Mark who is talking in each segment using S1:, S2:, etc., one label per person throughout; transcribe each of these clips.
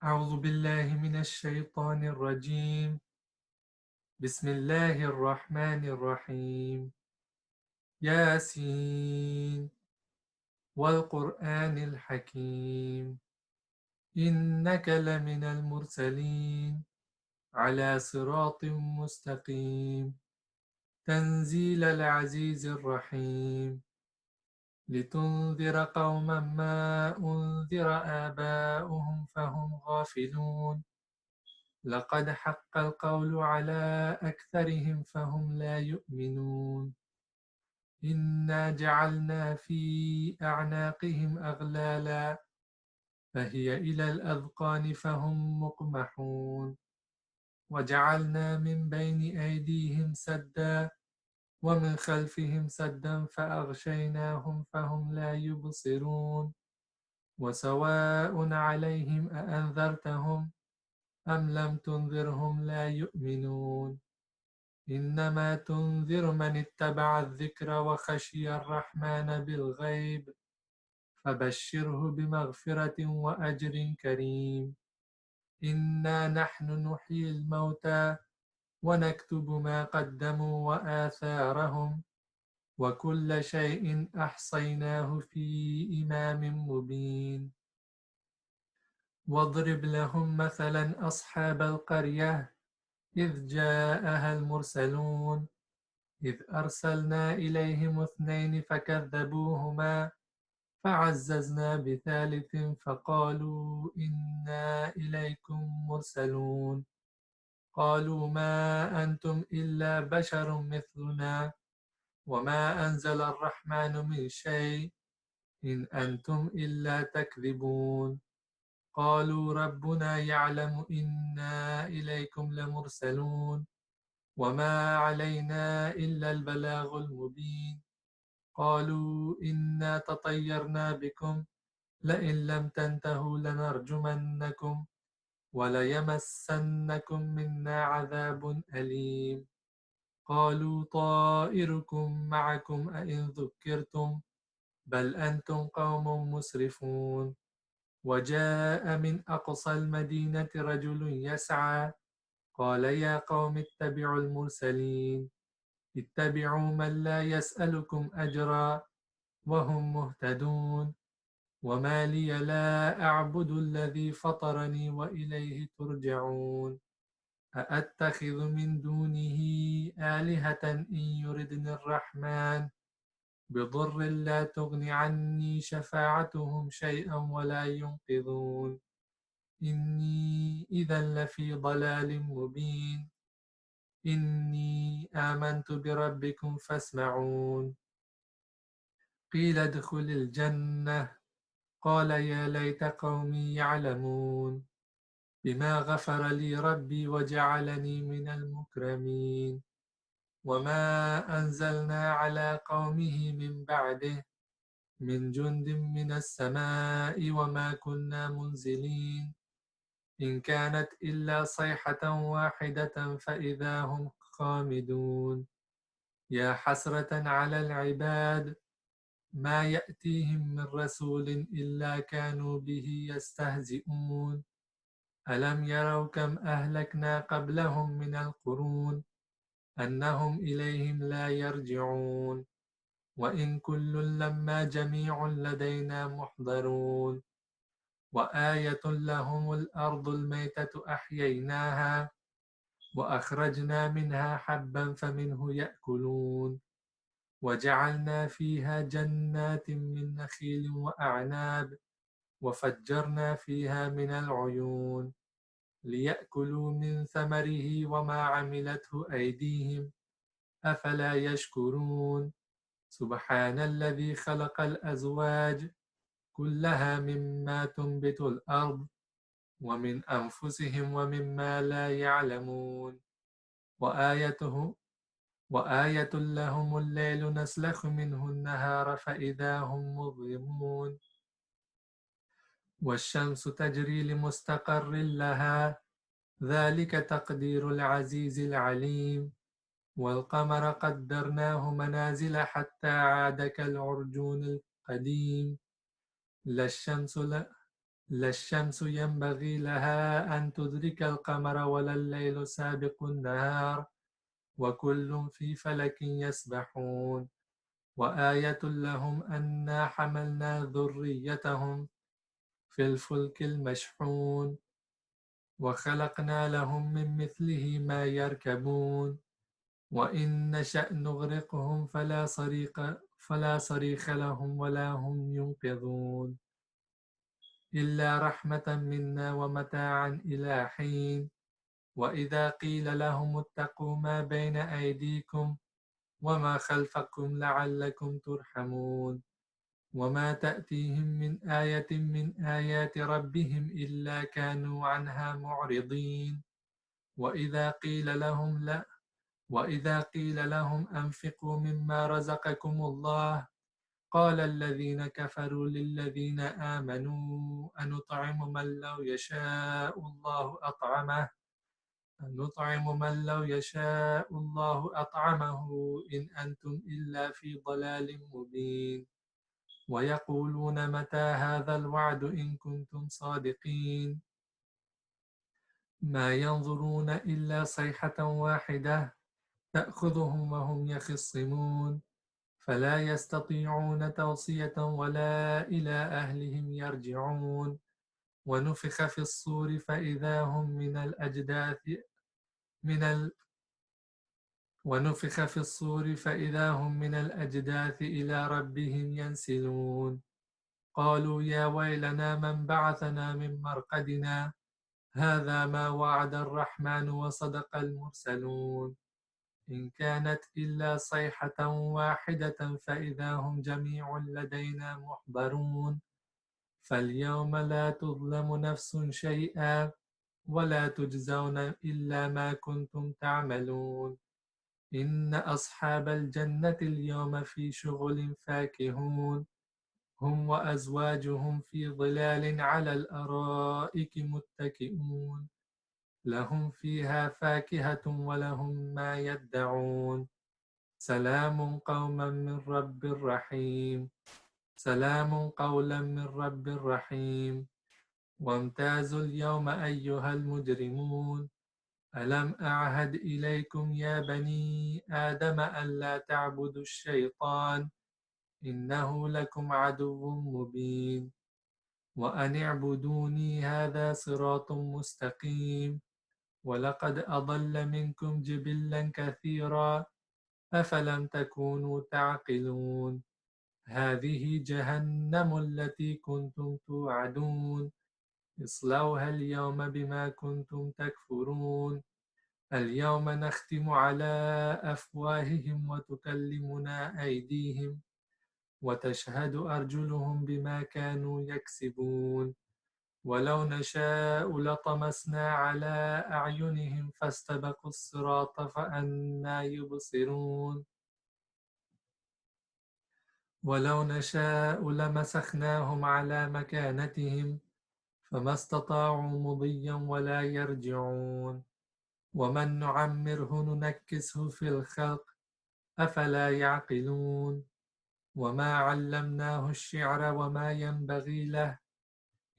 S1: أعوذ بالله من الشيطان الرجيم. بسم الله الرحمن الرحيم. ياسين والقرآن الحكيم إنك لمن المرسلين على صراط مستقيم تنزيل العزيز الرحيم لتنذر قوما ما أنذر آباؤهم فهم غافلون لقد حق القول على أكثرهم فهم لا يؤمنون إنا جعلنا في أعناقهم أغلالا فهي إلى الأذقان فهم مقمحون وجعلنا من بين أيديهم سدا ومن خلفهم سدا فأغشيناهم فهم لا يبصرون وسواء عليهم أأنذرتهم أم لم تنذرهم لا يؤمنون إنما تنذر من اتبع الذكر وخشي الرحمن بالغيب فبشره بمغفرة وأجر كريم إنا نحن نحيي الموتى ونكتب ما قدموا وآثارهم وكل شيء أحصيناه في إمام مبين واضرب لهم مثلا أصحاب القرية إذ جاءها المرسلون إذ أرسلنا إليهم اثنين فكذبوهما فعززنا بثالث فقالوا إنا إليكم مرسلون قالوا ما أنتم إلا بشر مثلنا وما أنزل الرحمن من شيء إن أنتم إلا تكذبون قالوا ربنا يعلم إنا إليكم لمرسلون وما علينا إلا البلاغ المبين قالوا إنا تطيرنا بكم لئن لم تنتهوا لنرجمنكم وليمسنكم منا عذاب أليم قالوا طائركم معكم أئن ذكرتم بل أنتم قوم مسرفون وجاء من أقصى المدينة رجل يسعى قال يا قوم اتبعوا المرسلين اتبعوا من لا يسألكم أجرا وهم مهتدون وما لي لا أعبد الذي فطرني وإليه ترجعون أأتخذ من دونه آلهة إن يردني الرحمن بضر لا تغن عني شفاعتهم شيئا ولا ينقذون إني إذا لفي ضلال مبين إني آمنت بربكم فاسمعون قيل ادخل الجنة قال يا ليت قومي يعلمون بما غفر لي ربي وجعلني من المكرمين وما أنزلنا على قومه من بعده من جند من السماء وما كنا منزلين إن كانت إلا صيحة واحدة فإذا هم خامدون يا حسرة على العباد ما يأتيهم من رسول إلا كانوا به يستهزئون ألم يروا كم أهلكنا قبلهم من القرون أنهم إليهم لا يرجعون وإن كل لما جميع لدينا محضرون وآية لهم الأرض الميتة أحييناها وأخرجنا منها حبا فمنه يأكلون وجعلنا فيها جنات من نخيل وأعناب وفجرنا فيها من العيون ليأكلوا من ثمره وما عملته أيديهم أفلا يشكرون سبحان الذي خلق الأزواج كلها مما تنبت الأرض ومن أنفسهم ومما لا يعلمون وآيته وآية لهم الليل نسلخ منه النهار فإذا هم مظلمون والشمس تجري لمستقر لها ذلك تقدير العزيز العليم والقمر قدرناه منازل حتى عاد كالعرجون القديم لا الشمس لا الشمس ينبغي لها أن تدرك القمر ولا الليل سابق النهار وكل في فلك يسبحون وآية لهم أنا حملنا ذريتهم في الفلك المشحون وخلقنا لهم من مثله ما يركبون وإن نشأ نغرقهم فلا صريخ لهم ولا هم ينقذون إلا رحمة منا ومتاعا إلى حين وإذا قيل لهم اتقوا ما بين أيديكم وما خلفكم لعلكم ترحمون وما تأتيهم من آية من آيات ربهم إلا كانوا عنها معرضين وإذا قيل لهم أنفقوا مما رزقكم الله قال الذين كفروا للذين آمنوا أنطعم من لو يشاء الله أطعمه إن أنتم إلا في ضلال مبين ويقولون متى هذا الوعد إن كنتم صادقين ما ينظرون إلا صيحة واحدة تأخذهم وهم يخصمون فلا يستطيعون توصية ولا إلى أهلهم يرجعون ونفخ في الصور فإذا هم من الأجداث إلى ربهم ينسلون قالوا يا ويلنا من بعثنا من مرقدنا هذا ما وعد الرحمن وصدق المرسلون إن كانت إلا صيحة واحدة فإذا هم جميع لدينا محضرون فاليوم لا تظلم نفس شيئا ولا تجزون إلا ما كنتم تعملون إن أصحاب الجنة اليوم في شغل فاكهون هم وأزواجهم في ظلال على الأرائك متكئون لهم فيها فاكهة ولهم ما يدعون سلام قولا من رب رحيم وامتازوا اليوم أيها المجرمون ألم أعهد إليكم يا بني آدم ألا تعبدوا الشيطان إنه لكم عدو مبين وأن اعبدوني هذا صراط مستقيم ولقد أضل منكم جبلا كثيرا أفلم تكونوا تعقلون هذه جهنم التي كنتم توعدون اصلوها اليوم بما كنتم تكفرون اليوم نختم على أفواههم وتكلمنا أيديهم وتشهد أرجلهم بما كانوا يكسبون ولو نشاء لطمسنا على أعينهم فاستبقوا الصراط فأنى يبصرون ولو نشاء لمسخناهم على مكانتهم فما استطاعوا مضيا ولا يرجعون ومن نعمره ننكسه في الخلق أفلا يعقلون وما علمناه الشعر وما ينبغي له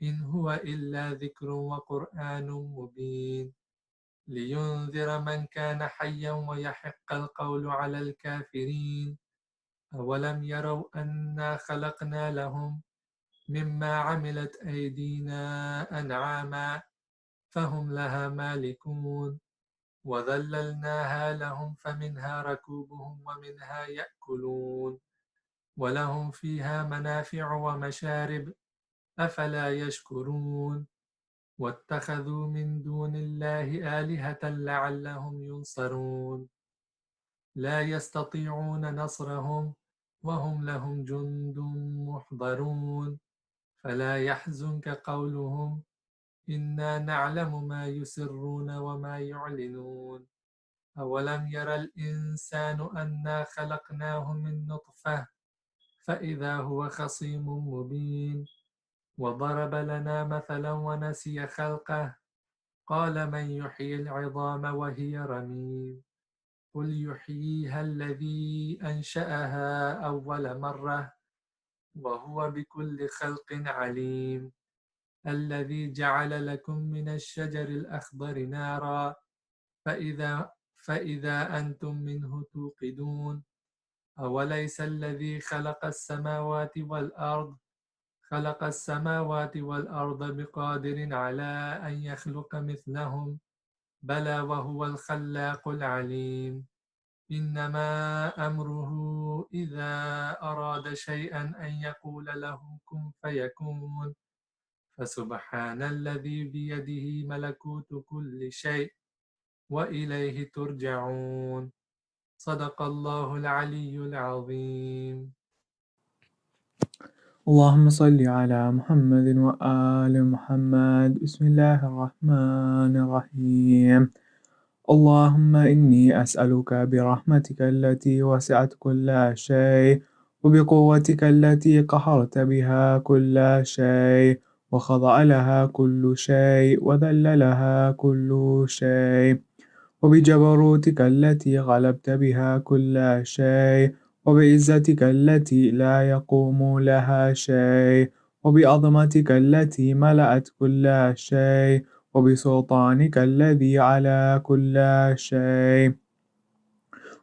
S1: إن هو إلا ذكر وقرآن مبين لينذر من كان حيا ويحق القول على الكافرين أولم يروا أنا خلقنا لهم مما عملت أيدينا أنعاما فهم لها مالكون وذللناها لهم فمنها ركوبهم ومنها يأكلون ولهم فيها منافع ومشارب أفلا يشكرون واتخذوا من دون الله آلهة لعلهم ينصرون لا يستطيعون نصرهم وهم لهم جند محضرون فلا يحزنك قولهم إنا نعلم ما يسرون وما يعلنون أولم ير الإنسان أنا خلقناه من نطفة فإذا هو خصيم مبين وضرب لنا مثلا ونسي خلقه قال من يحيي العظام وهي رميم قل يحييها الذي أنشأها أول مرة وهو بكل خلق عليم الذي جعل لكم من الشجر الأخضر نارا فإذا أنتم منه توقدون أوليس الذي خلق السماوات والأرض بقادر على أن يخلق مثلهم بلى وهو الخلاق العليم إنما أمره إذا أراد شيئا أن يقول له كن فيكون فسبحان الذي بيده ملكوت كل شيء وإليه ترجعون صدق الله العلي العظيم
S2: اللهم صل على محمد وآل محمد. بسم الله الرحمن الرحيم. اللهم إني أسألك برحمتك التي وسعت كل شيء وبقوتك التي قهرت بها كل شيء وخضع لها كل شيء وذل لها كل شيء وبجبروتك التي غلبت بها كل شيء وبعزتك التي لا يقوم لها شيء وبعظمتك التي ملأت كل شيء وبسلطانك الذي على كل شيء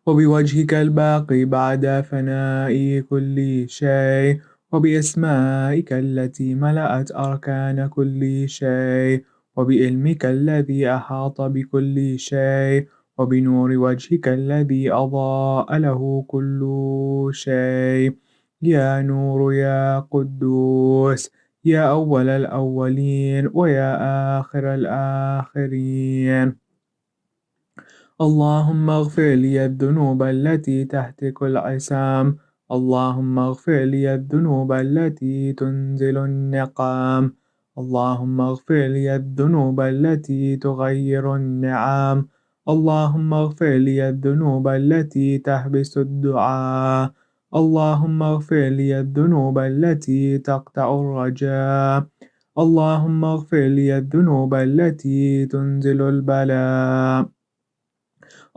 S2: وبوجهك الباقي بعد فناء كل شيء وبأسمائك التي ملأت أركان كل شيء وبعلمك الذي أحاط بكل شيء وبنور وجهك الذي أضاء له كل شيء يا نور يا قدوس يا أول الأولين ويا آخر الآخرين اللهم اغفر لي الذنوب التي تهتك العصام اللهم اغفر لي الذنوب التي تنزل النقام اللهم اغفر لي الذنوب التي تغير النعام اللهم اغفر لي الذنوب التي تحبس الدعاء اللهم اغفر لي الذنوب التي تقطع الرجاء اللهم اغفر لي الذنوب التي تنزل البلاء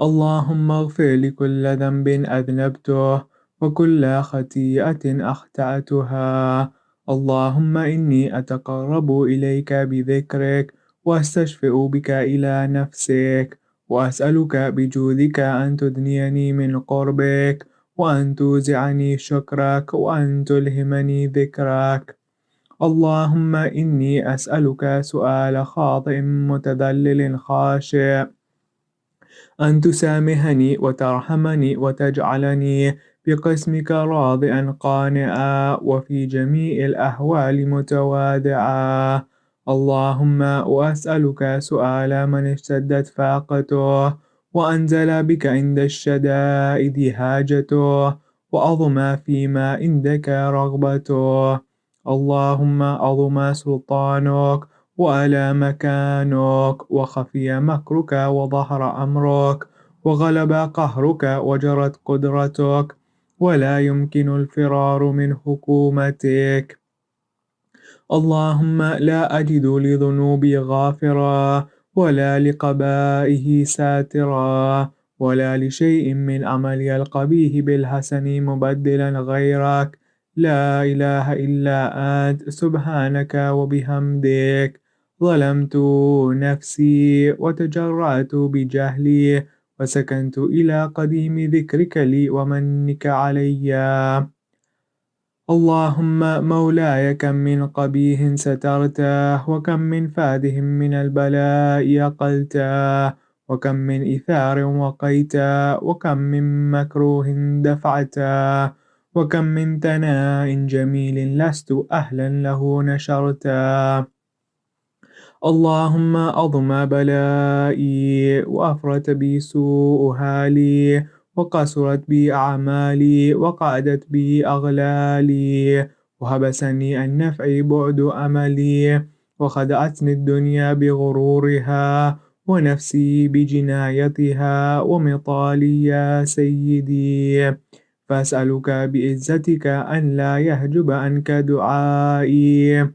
S2: اللهم اغفر لكل ذنب أذنبته وكل خطيئة أخطأتها اللهم إني أتقرب إليك بذكرك وأستشفئ بك إلى نفسك وأسألك بجودك أن تدنيني من قربك وأن توزعني شكرك وأن تلهمني ذكرك اللهم إني أسألك سؤال خاطئ متذلل خاشع أن تسامحني وترحمني وتجعلني بقسمك راضيا قانعا وفي جميع الأحوال متواضعا اللهم وأسألك سؤال من اشتدت فاقته وأنزل بك عند الشدائد حاجته وأظم فيما عندك رغبته اللهم أظم سلطانك وألا مكانك وخفي مكرك وظهر أمرك وغلب قهرك وجرت قدرتك ولا يمكن الفرار من حكومتك اللهم لا أجد لذنوبي غافرا ولا لقبائه ساترا ولا لشيء من عملي القبيح بالحسن مبدلا غيرك لا إله إلا أنت سبحانك وبحمدك ظلمت نفسي وتجرأت بجهلي وسكنت إلى قديم ذكرك لي ومنك عليّ اللهم مولاي كم من قبيح سترته وكم من فاده من البلاء أقلته وكم من إثار وقيته وكم من مكروه دفعته وكم من ثناء جميل لست أهلا له نشرته اللهم أضم بلائي وأفرت بي سوء هالي وقصرت بي أعمالي وقعدت بي أغلالي وهبسني النفع بعد أملي وخدعتني الدنيا بغرورها ونفسي بجنايتها ومطالي يا سيدي فأسألك بعزتك أن لا يحجب عنك دعائي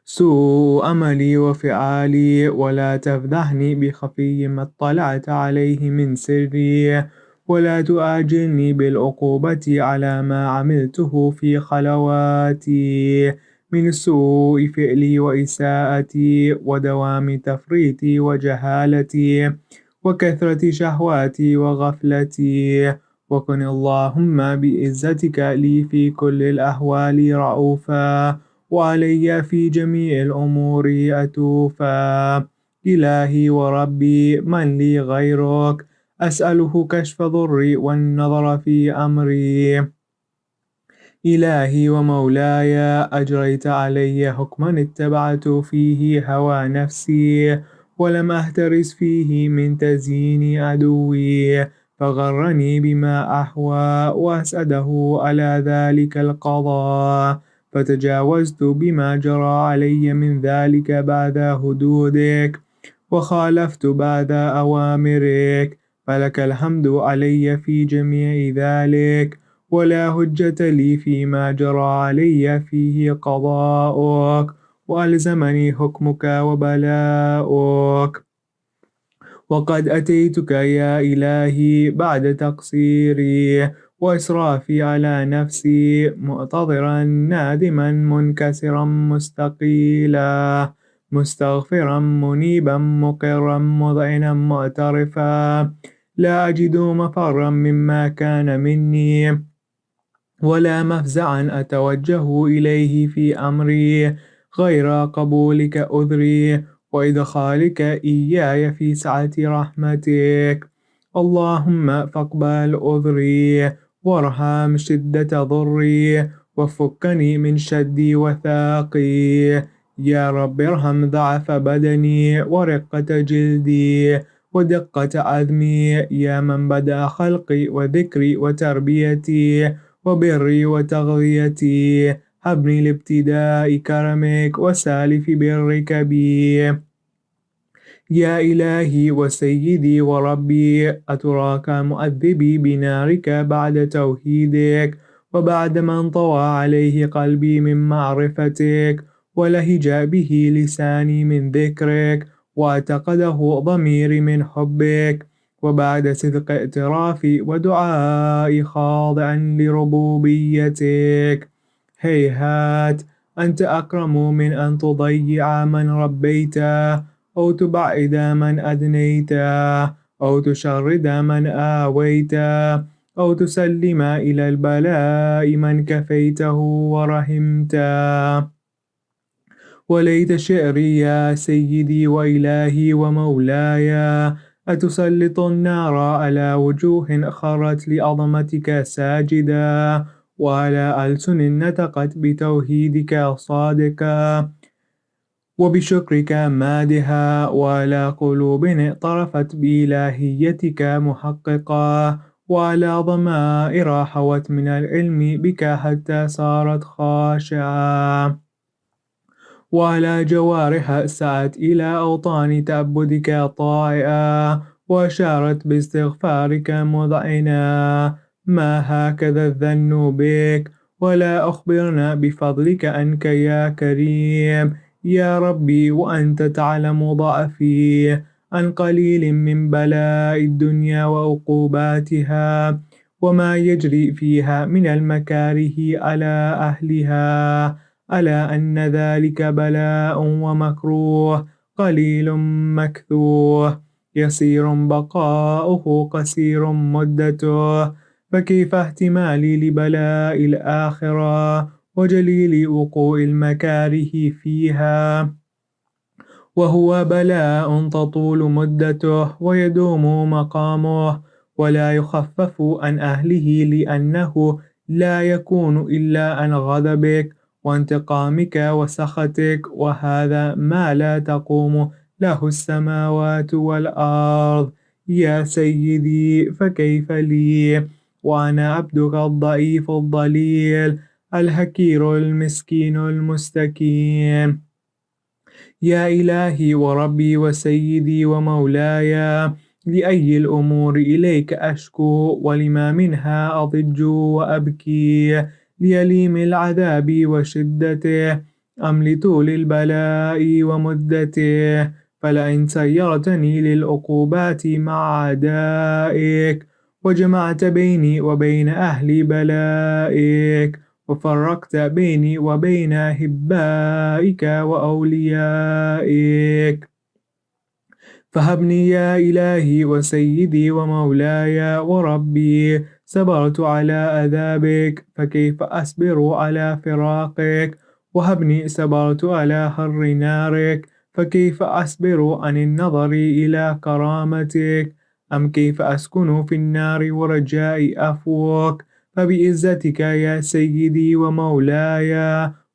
S2: سوء أملي وفعالي ولا تفضحني بخفي ما اطلعت عليه من سري ولا تؤاجلني بالعقوبة على ما عملته في خلواتي من سوء فعلي وإساءتي ودوام تفريطي وجهالتي وكثرة شهواتي وغفلتي. وكن اللهم بعزتك لي في كل الأحوال رؤوفا، وعلي في جميع الأمور أتوفا. إلهي وربي من لي غيرك، أسأله كشف ضري والنظر في أمري. إلهي ومولاي، أجريت علي حكما اتبعت فيه هوى نفسي، ولم أهترس فيه من تزيين عدوي، فغرني بما أحوى وأسأده على ذلك القضاء، فتجاوزت بما جرى علي من ذلك بعد هدودك، وخالفت بعد أوامرك، فلك الحمد علي في جميع ذلك، ولا حجة لي فيما جرى علي فيه قضاؤك، وألزمني حكمك وبلاؤك. وقد أتيتك يا إلهي بعد تقصيري وإسرافي على نفسي، معتذرا نادما منكسرا مستقيلا، مستغفرا منيبا مقرا مذعنا معترفا، لا أجد مفرا مما كان مني، ولا مفزعا أتوجه إليه في أمري غير قبولك أذري، وإدخالك إياي في سعة رحمتك. اللهم فاقبل أذري، وارحم شدة ضري، وفكني من شدي وثاقي. يا رب ارحم ضعف بدني ورقة جلدي ودقة عظمي، يا من بدأ خلقي وذكري وتربيتي وبري وتغذيتي. هبني لابتداء كرمك وسالف برك بي. يا إلهي وسيدي وربي، أتراك مؤذبي بنارك بعد توحيدك، وبعد ما انطوى عليه قلبي من معرفتك، ولهج به لساني من ذكرك، واعتقده ضميري من حبك، وبعد صدق اعترافي ودعائي خاضعا لربوبيتك. هيهات، أنت أكرم من أن تضيع من ربيته، أو تبعد من أدنيت، أو تشرد من آويت، أو تسلم إلى البلاء من كفيته ورحمت. وليت شعري يا سيدي وإلهي ومولاي، أتسلط النار على وجوه خرت لعظمتك ساجدا، وعلى ألسن نطقت بتوحيدك صادقا، وبشكرك مادها، وعلى قلوب اعترفت بإلهيتك محققة، وعلى ضمائر حوت من العلم بك حتى صارت خاشعة، وعلى جوارح سعت إلى أوطان تعبدك طائعة، وأشارت باستغفارك مذعنة. ما هكذا الظن بك، ولا أخبرنا بفضلك أنك يا كريم. يا ربي وأنت تعلم ضعفي عن قليل من بلاء الدنيا وعقوباتها، وما يجري فيها من المكاره على أهلها، ألا أن ذلك بلاء ومكروه قليل مكثوه، يسير بقاؤه قصير مدته، فكيف احتمالي لبلاء الآخرة وجليل وقوع المكاره فيها، وهو بلاء تطول مدته ويدوم مقامه، ولا يخفف عن أهله، لأنه لا يكون إلا عن غضبك وانتقامك وسخطك، وهذا ما لا تقوم له السماوات والأرض. يا سيدي فكيف لي وأنا عبدك الضعيف الضليل الهكير المسكين المستكين. يا إلهي وربي وسيدي ومولاي، لأي الأمور إليك أشكو، ولما منها أضج وأبكي، ليليم العذاب وشدته، أم لطول البلاء ومدته؟ فلئن سيرتني للعقوبات مع أعدائك، وجمعت بيني وبين أهل بلائك، وفرقت بيني وبين أحبائك وأوليائك. فهبني يا إلهي وسيدي ومولاي وربي، صبرت على عذابك فكيف أصبر على فراقك؟ وهبني صبرت على حر نارك فكيف أصبر عن النظر إلى كرامتك؟ أم كيف أسكن في النار ورجاء عفوك؟ فبعزتك يا سيدي ومولاي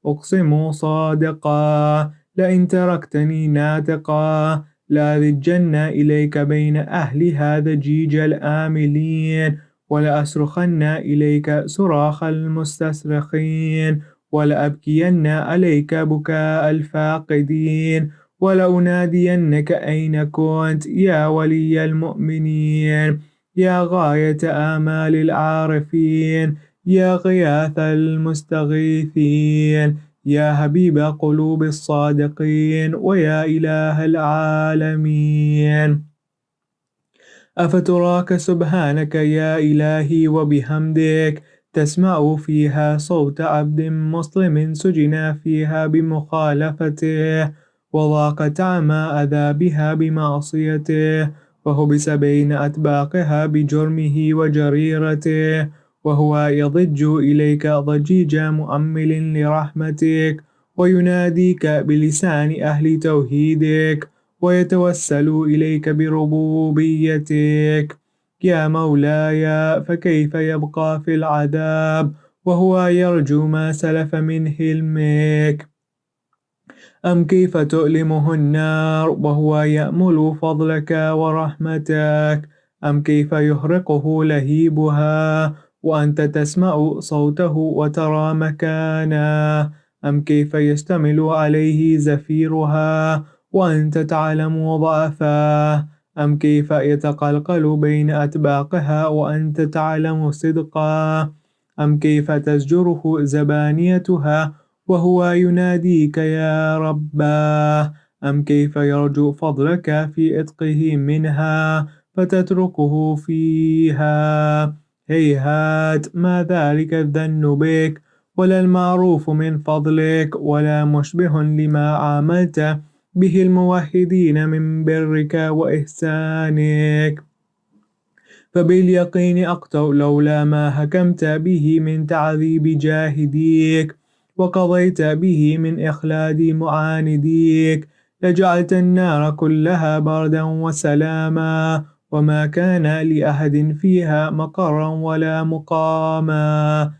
S2: أقسم صادقا، لئن تركتني ناطقا لأذجن إليك بين أهلها ضجيج الآملين، ولأصرخن إليك صراخ المستصرخين، ولأبكين عليك بكاء الفاقدين، ولأنادينك أين كنت يا ولي المؤمنين، يا غاية آمال العارفين، يا غياث المستغيثين، يا حبيب قلوب الصادقين، ويا إله العالمين. أفتراك سبحانك يا إلهي وبحمدك تسمع فيها صوت عبد مسلم سجن فيها بمخالفته، وضاق طعم عذابها بمعصيته، وحبس بين أطباقها بجرمه وجريرته، وهو يضج إليك ضجيج مؤمل لرحمتك، ويناديك بلسان أهل توحيدك، ويتوسل إليك بربوبيتك. يا مولاي، فكيف يبقى في العذاب وهو يرجو ما سلف من حلمك؟ أم كيف تؤلمه النار وهو يأمل فضلك ورحمتك؟ أم كيف يحرقه لهيبها وأنت تسمع صوته وترى مكانه؟ أم كيف يشتمل عليه زفيرها وأنت تعلم ضعفه؟ أم كيف يتقلقل بين أطباقها وأنت تعلم صدقه؟ أم كيف تزجره زبانيتها وهو يناديك يا رباه؟ أم كيف يرجو فضلك في إتقه منها فتتركه فيها؟ هيهات، ما ذلك الظن بك، ولا المعروف من فضلك، ولا مشبه لما عاملت به الموحدين من برك وإحسانك. فباليقين أقطع لولا ما حكمت به من تعذيب جاهديك، وقضيت به من إخلاد معانديك، لجعلت النار كلها بردا وسلاما، وما كان لأحد فيها مقرا ولا مقاما.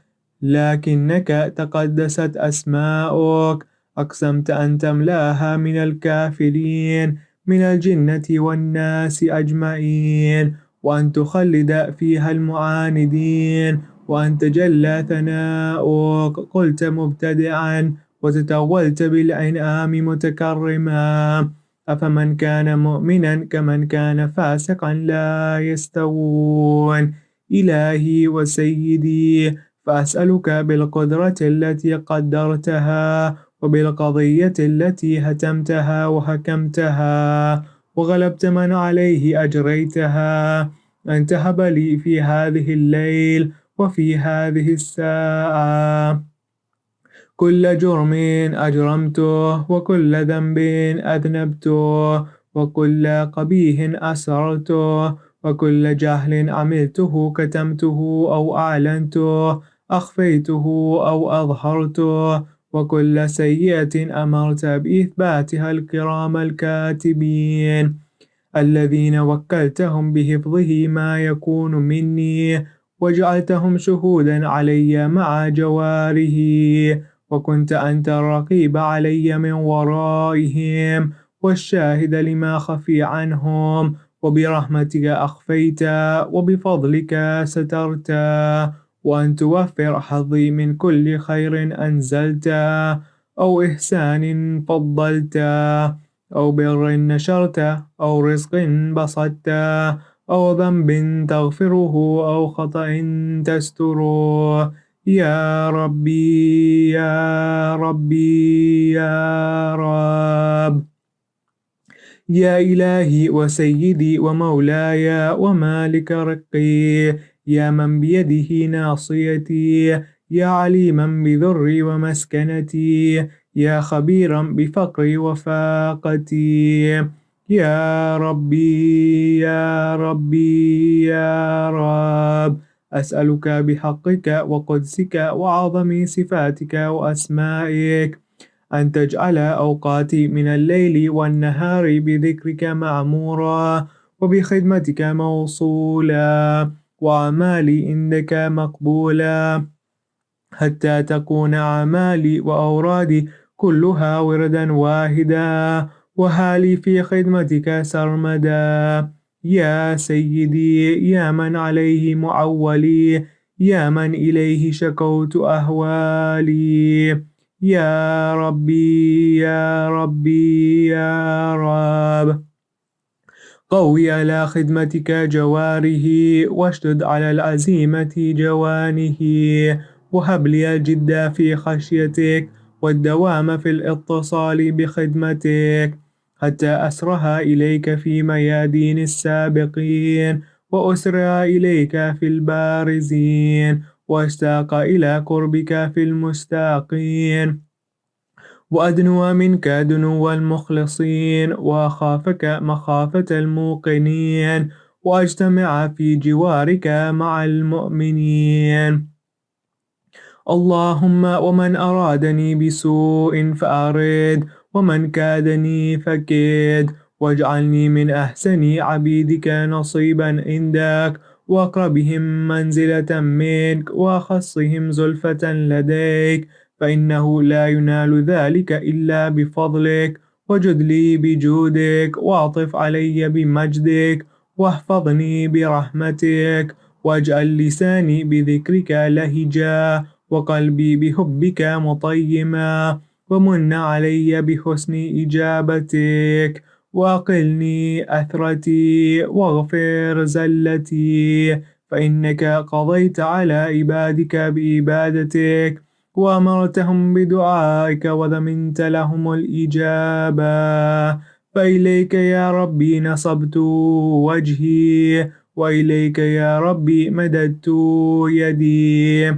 S2: لكنك تقدست أسماؤك، أقسمت أن تملأها من الكافرين من الجنة والناس أجمعين، وأن تخلد فيها المعاندين، وأن تجلى ثناؤك. قلت مبتدعا وتتولت بالإنعام متكرما، أفمن كان مؤمنا كمن كان فاسقا لا يستوون. إلهي وسيدي، فأسألك بالقدرة التي قدرتها وبالقضية التي هتمتها وحكمتها وغلبت من عليه أجريتها، أن تهب لي في هذه الليل وفي هذه الساعة كل جرم أجرمته، وكل ذنب أذنبته، وكل قبيح أسررته، وكل جهل عملته كتمته أو أعلنته، أخفيته أو أظهرته، وكل سيئة أمرت بإثباتها الكرام الكاتبين الذين وكلتهم بحفظه ما يكون مني، وجعلتهم شهودا علي مع جواره، وكنت أنت الرقيب علي من ورائهم والشاهد لما خفي عنهم، وبرحمتك أخفيت وبفضلك سترت، وأن توفر حظي من كل خير أنزلت أو إحسان فضلت أو بر نشرت أو رزق بسطت أو ذنب تغفره أو خطأ تستره. يا ربي يا ربي يا رب، يا إلهي وسيدي ومولاي ومالك رقي، يا من بيده ناصيتي، يا عليما بذري ومسكنتي، يا خبيرا بفقري وفاقتي. يا ربي يا ربي يا رب، أسألك بحقك وقدسك وعظم صفاتك وأسمائك أن تجعل أوقاتي من الليل والنهار بذكرك معمورا، وبخدمتك موصولا، وأعمالي عندك مقبولا، حتى تكون أعمالي وأورادي كلها وردا واحدا، وحالي في خدمتك سرمدا. يا سيدي يا من عليه معولي، يا من إليه شكوت أهوالي، يا ربي يا ربي يا رب، قوي على خدمتك جواره، واشدد على العزيمة جوانه، وهب لي الجد في خشيتك والدوام في الاتصال بخدمتك، حتى أسرها إليك في ميادين السابقين، وأسرع إليك في البارزين، واشتاق إلى قربك في المستاقين، وأدنو منك دنو المخلصين، وأخافك مخافة الموقنين، وأجتمع في جوارك مع المؤمنين. اللهم ومن أرادني بسوء فأرد، ومن كادني فكد، واجعلني من أحسن عبيدك نصيبا عندك، وأقربهم منزلة منك، وأخصهم زلفة لديك، فإنه لا ينال ذلك إلا بفضلك. وجد لي بجودك، واعطف علي بمجدك، واحفظني برحمتك، واجعل لساني بذكرك لهجا، وقلبي بحبك مطيما، ومن علي بحسن إجابتك، وأقلني أثرتي، واغفر زلتي، فإنك قضيت على عبادك بإبادتك، وأمرتهم بدعائك، وضمنت لهم الإجابة. فإليك يا ربي نصبت وجهي، وإليك يا ربي مددت يدي،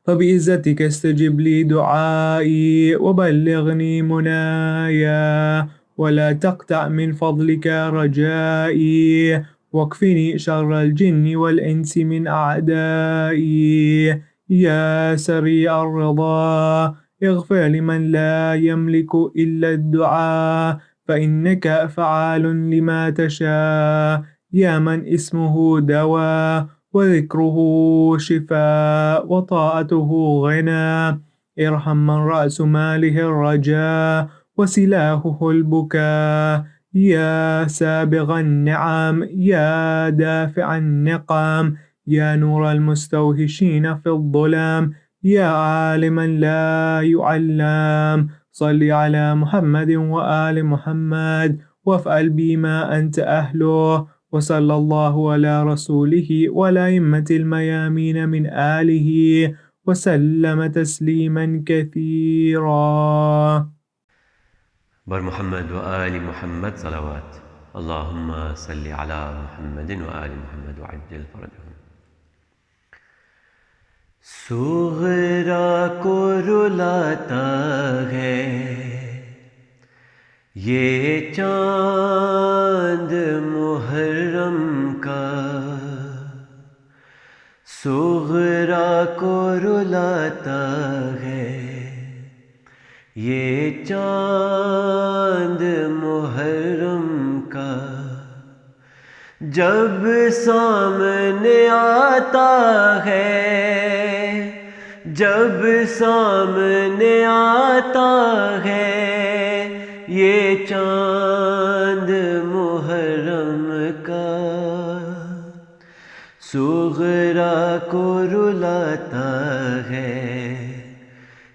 S2: فبعزتك استجب لي دعائي، وبلغني منايا، ولا تقطع من فضلك رجائي، واكفني شر الجن والإنس من أعدائي. يا سريع الرضا، اغفر لمن لا يملك إلا الدعاء، فإنك فعال لما تشاء. يا من اسمه دواء، وذكره شفاء، وطاعته غنى، ارحم من رأس ماله الرجاء، وسلاحه البكاء. يا سابغ النعم، يا دافع النقم، يا نور المستوحشين في الظلام، يا عالما لا يعلم، صل على محمد وآل محمد، وافعل بما أنت أهله. وصلى الله على رسوله والأئمة الميامين من آله، وسلم تسليما كثيرا.
S3: بر محمد وآل محمد صلوات. اللهم صل على محمد وآل محمد وعجل فرجهم. सुगरा को रुलाता है ये चांद मुहर्रम का, सुगरा को रुलाता है ये चांद मुहर्रम का, जब सामने आता है, जब सामने आता है ये चांद मुहर्रम का, सुगरा को रुलाता है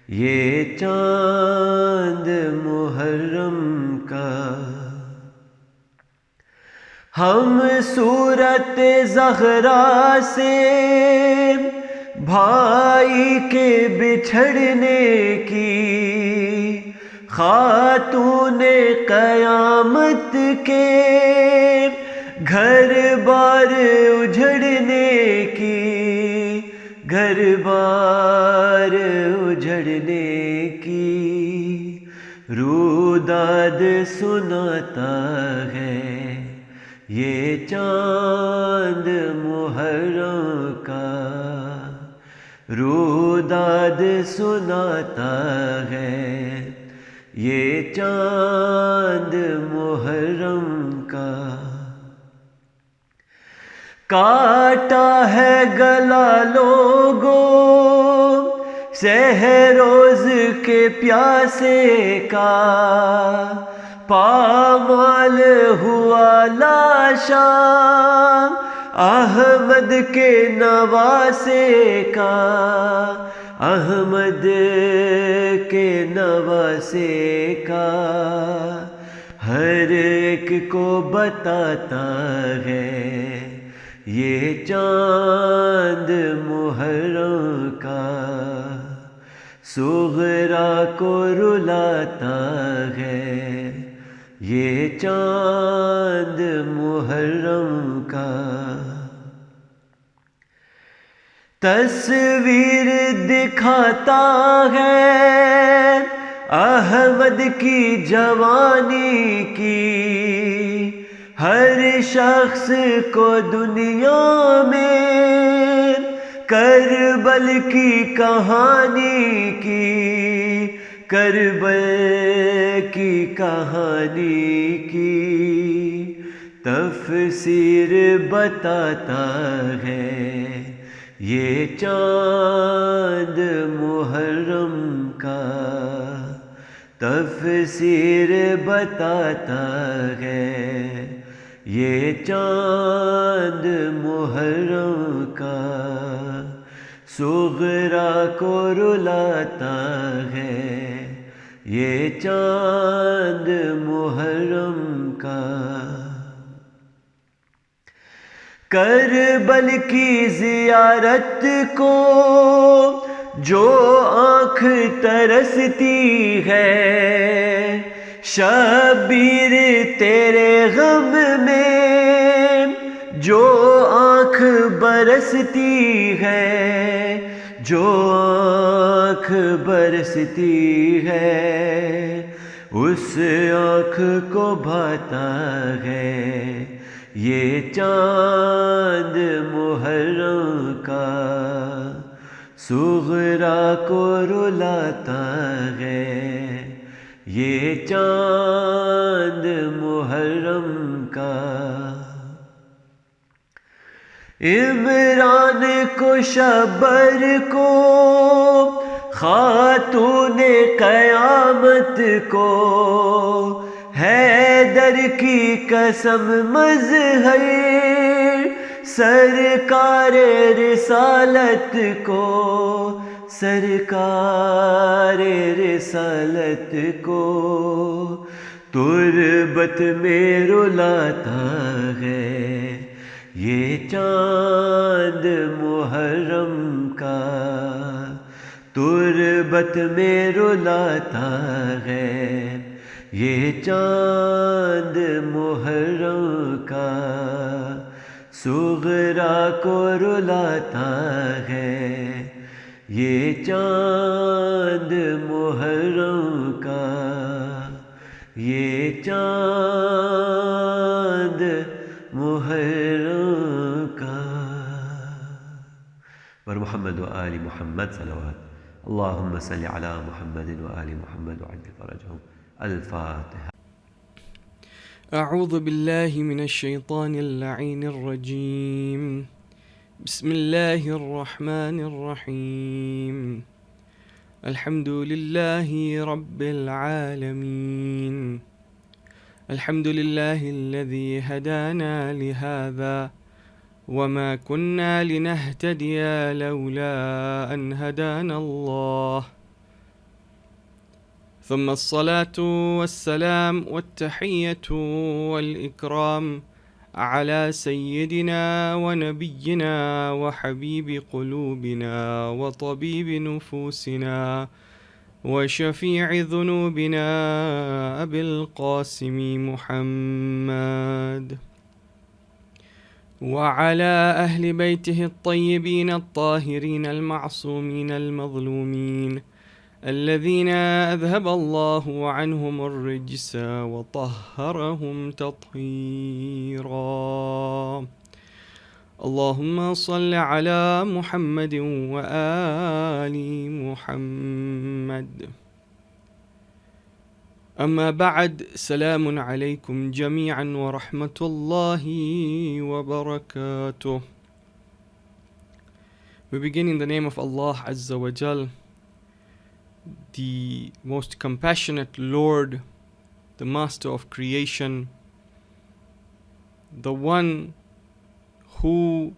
S3: ये चांद मुहर्रम का। हम सूरत ज़हरा से भाई के बिछड़ने की, खातूने क़यामत के घर बार उजड़ने की, گھر بار اجڑنے کی روداد سناتا ہے، یہ چاند محرم کا روداد سناتا ہے، یہ چاند محرم کا۔ کاٹا ہے گلا لوگوں سحر روز کے پیاسے کا، پامال ہوا لاشا احمد کے نواسے کا، احمد کے نواسے کا، ہر ایک کو بتاتا ہے یہ چاند محرم کا، صغرا کو رلاتا ہے یہ چاند محرم کا۔ تصویر دکھاتا ہے احمد کی جوانی کی، ہر شخص کو دنیا میں کربل کی کہانی کی، کربل کی کہانی کی تفسیر بتاتا ہے یہ چاند محرم کا، تفسیر بتاتا ہے یہ چاند محرم کا، صغرا کو رلاتا ہے یہ چاند محرم کا۔ کربل کی زیارت کو جو آنکھ ترستی ہے، شبیر تیرے غم میں جو آنکھ برستی ہے، جو آنکھ برستی ہے، اس آنکھ کو بھاتا ہے یہ چاند محرم کا، صغرا کو رلاتا ہے یہ چاند محرم کا۔ عمران کو شبر کو خاتون قیامت کو، حیدر کی قسم مظہر سرکار رسالت کو، سرکار رسالت کو تربت میں رلاتا ہے یہ چاند محرم کا، تربت میں رلاتا ہے یہ چاند محرم کا، صغرا کو رلاتا ہے یہ چاند محرم کا، یہ چاند محرم کا۔ ورحمد وآل محمد صلوات، اللهم صل على محمد وآل محمد وعجل فرجهم۔ الفاتحة۔
S4: أعوذ بالله من الشيطان اللعين الرجيم، بسم الله الرحمن الرحيم، الحمد لله رب العالمين، الحمد لله الذي هدانا لهذا وما كنا لنهتدي لولا أن هدانا الله، ثم الصلاة والسلام والتحية والإكرام على سيدنا ونبينا وحبيب قلوبنا وطبيب نفوسنا وشفيع ذنوبنا أبي القاسم محمد، وعلى أهل بيته الطيبين الطاهرين المعصومين المظلومين الذين أذهب الله عنهم الرجس وطهرهم تطهيرا. اللهم صل على محمد وآل محمد. أما بعد، سلام عليكم جميعا ورحمة الله وبركاته. We begin in the name of Allah Azza wa Jal, the most compassionate Lord, the Master of creation, the one who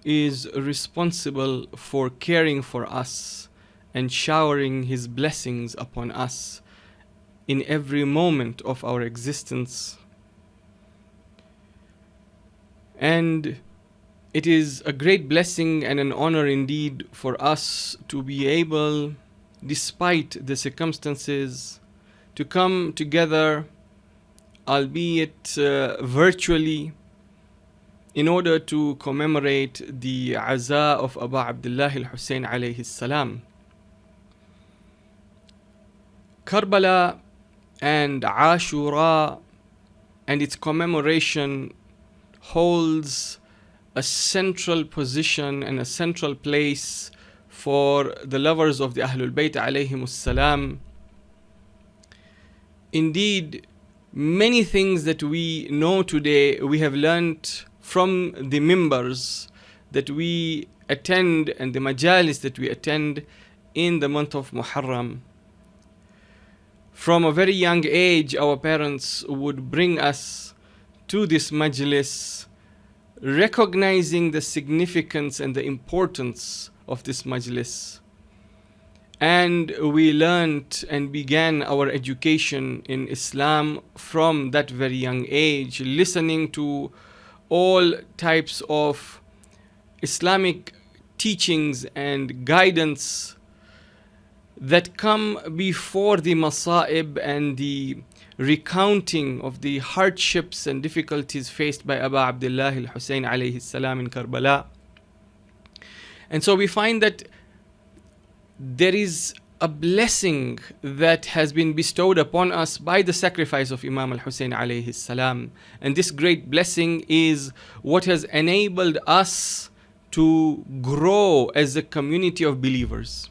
S4: is responsible for caring for us and showering His blessings upon us in every moment of our existence. And it is a great blessing and an honor indeed for us to be able, despite the circumstances, to come together, albeit virtually, in order to commemorate the Aza of Abu Abdullah al-Hussein alayhi salam. Karbala and Ashura and its commemoration holds a central position and a central place for the lovers of the Ahlul Bayt alayhimus salam. Indeed, many things that we know today we have learnt from the mimbars that we attend and the majalis that we attend in the month of Muharram. From a very young age, our parents would bring us to this majlis, recognizing the significance and the importance of this majlis. And we learnt and began our education in Islam from that very young age, listening to all types of Islamic teachings and guidance that come before the masa'ib and the recounting of the hardships and difficulties faced by Abu Abdullah al-Hussein alayhi salam in Karbala. And so we find that there is a blessing that has been bestowed upon us by the sacrifice of Imam al-Hussein alayhi salam. And this great blessing is what has enabled us to grow as a community of believers.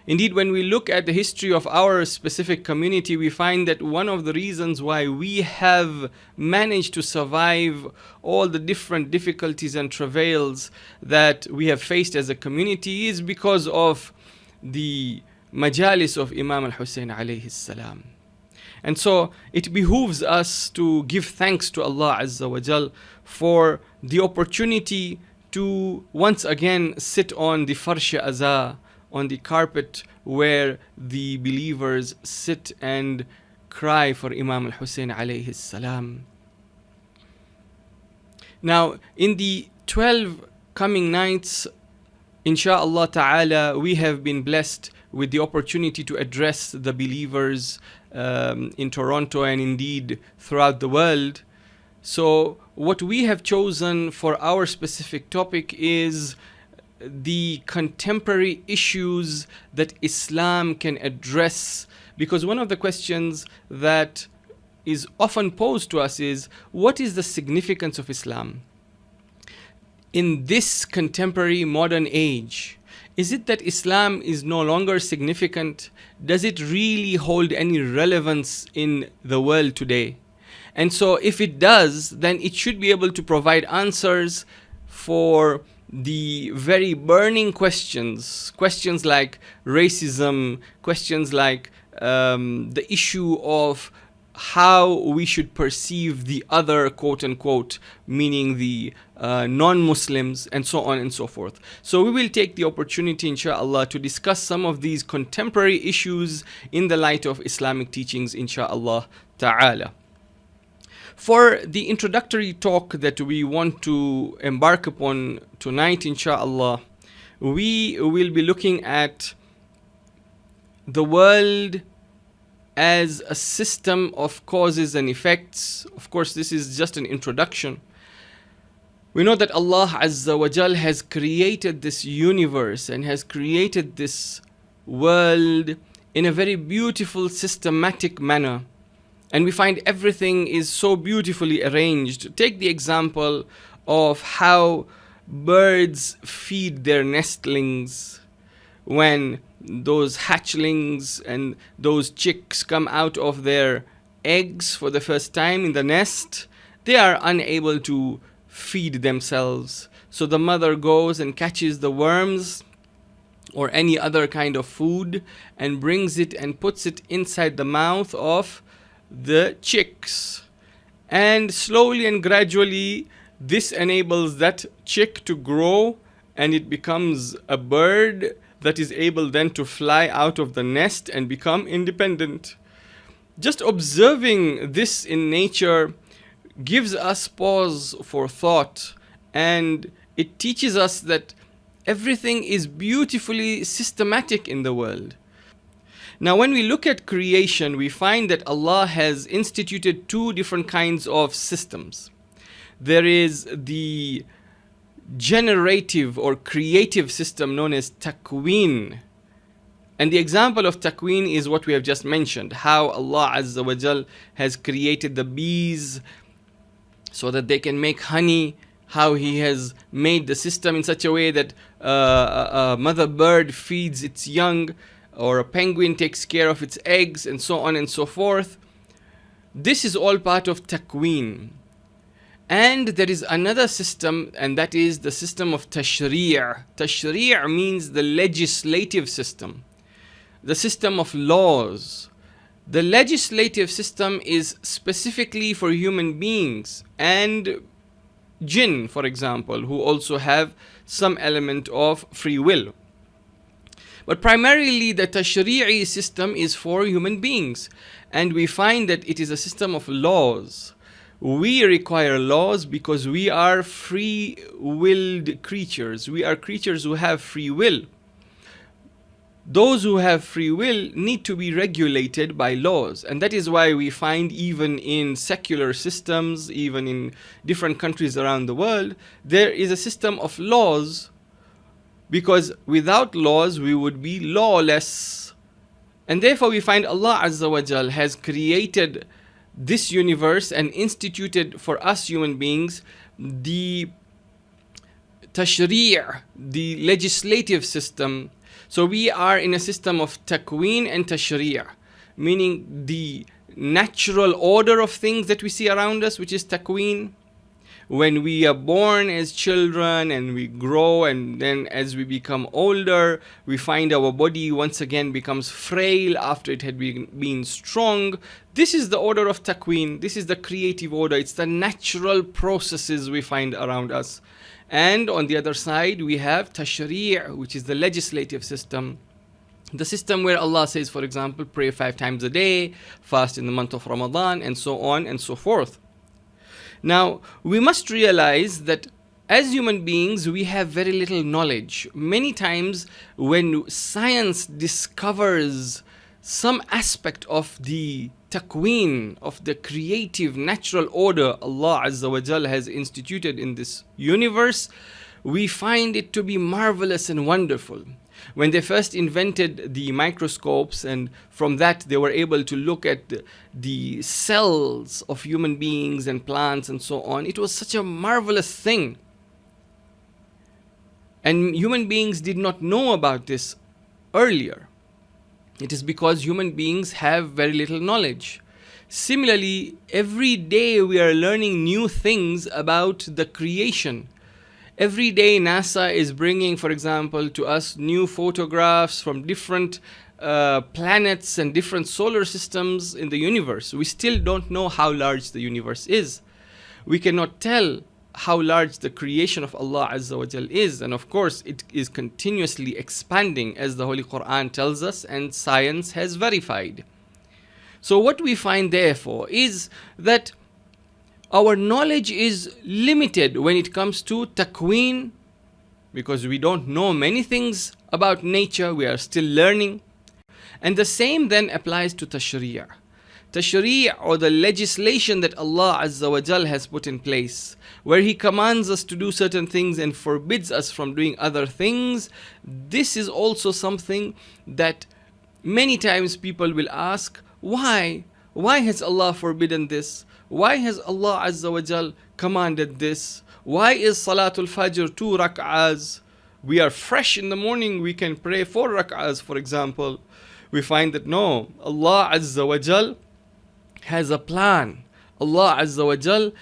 S4: Indeed, when we look at the history of our specific community, we find that one of the reasons why we have managed to survive all the different difficulties and travails that we have faced as a community is because of the majalis of Imam al-Hussein alayhi salam. And so it behooves us to give thanks to Allah Azza wa Jal for the opportunity to once again sit on the farsh aza, on the carpet where the believers sit and cry for Imam al-Hussein alayhi salam. Now, in the 12 coming nights, Insha'Allah ta'ala, we have been blessed with the opportunity to address the believers in Toronto and indeed throughout the world. So what we have chosen for our specific topic is the contemporary issues that Islam can address, because one of the questions that is often posed to us is, what is the significance of Islam in this contemporary modern age? Is it that Islam is no longer significant? Does it really hold any relevance in the world today? And so if it does, then it should be able to provide answers for the very burning questions like racism, questions like the issue of how we should perceive the other, quote unquote, meaning the non-Muslims, and so on and so forth. So we will take the opportunity, inshallah, to discuss some of these contemporary issues in the light of Islamic teachings, inshallah ta'ala. For the introductory talk that we want to embark upon tonight, inshallah, we will be looking at the world as a system of causes and effects. Of course, this is just an introduction. We know that Allah Azza wa Jal has created this universe and has created this world in a very beautiful, systematic manner. And we find everything is so beautifully arranged. Take the example of how birds feed their nestlings. When those hatchlings and those chicks come out of their eggs for the first time in the nest, they are unable to feed themselves. So the mother goes and catches the worms or any other kind of food and brings it and puts it inside the mouth of the chicks. And slowly and gradually, this enables that chick to grow, and it becomes a bird that is able then to fly out of the nest and become independent. Just observing this in nature gives us pause for thought, and it teaches us that everything is beautifully systematic in the world. Now, when we look at creation, we find that Allah has instituted two different kinds of systems. There is the generative or creative system known as takween. And the example of takween is what we have just mentioned, how Allah Azza wa Jal has created the bees so that they can make honey, how He has made the system in such a way that a mother bird feeds its young, or a penguin takes care of its eggs, and so on and so forth. This is all part of takween. And there is another system, and that is the system of tashri'. Tashri' means the legislative system, the system of laws. The legislative system is specifically for human beings and jinn, for example, who also have some element of free will. But primarily the tashri'i system is for human beings, and we find that it is a system of laws. We require laws because we are free-willed creatures. We are creatures who have free will. Those who have free will need to be regulated by laws, and that is why we find even in secular systems, even in different countries around the world, there is a system of laws, because without laws we would be lawless. And therefore we find Allah Azza wa Jal has created this universe and instituted for us human beings the tashri', the legislative system. So we are in a system of takween and tashri', meaning the natural order of things that we see around us, which is takween. When we are born as children and we grow, and then as we become older, we find our body once again becomes frail after it had been strong. This is the order of takween. This is the creative order. It's the natural processes we find around us. And on the other side, we have tashri', which is the legislative system. The system where Allah says, for example, pray 5 times a day, fast in the month of Ramadan, and so on and so forth. Now, we must realize that as human beings, we have very little knowledge. Many times when science discovers some aspect of the takween, of the creative natural order Allah Azza wa Jal has instituted in this universe, we find it to be marvelous and wonderful. When they first invented the microscopes, and from that they were able to look at the cells of human beings and plants and so on, it was such a marvelous thing. And human beings did not know about this earlier. It is because human beings have very little knowledge. Similarly, every day we are learning new things about the creation. Every day NASA is bringing, for example, to us new photographs from different planets and different solar systems in the universe. We still don't know how large the universe is. We cannot tell how large the creation of Allah Azza wa Jal is. And of course, it is continuously expanding, as the Holy Quran tells us, and science has verified. So what we find, therefore, is that our knowledge is limited when it comes to takween, because we don't know many things about nature. We are still learning. And the same then applies to tashri'. tashri' or the legislation that Allah Azza wa Jal has put in place, where He commands us to do certain things and forbids us from doing other things, this is also something that many times people will ask, why? Why has Allah forbidden this? Why has Allah Azza wa Jal commanded this? Why is Salatul Fajr 2 rak'ahs? We are fresh in the morning, we can pray 4 rak'ahs, for example. We find that no, Allah Azza wa Jal has a plan. Allah Azza wa Jal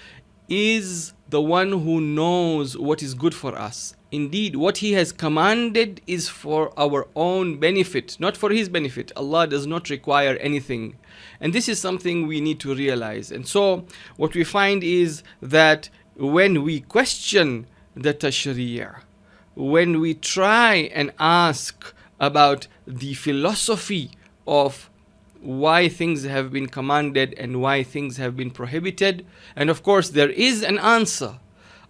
S4: is the one who knows what is good for us. Indeed, what He has commanded is for our own benefit, not for His benefit. Allah does not require anything. And this is something we need to realize. And so, what we find is that when we question the tashri', when we try and ask about the philosophy of why things have been commanded and why things have been prohibited, and of course there is an answer.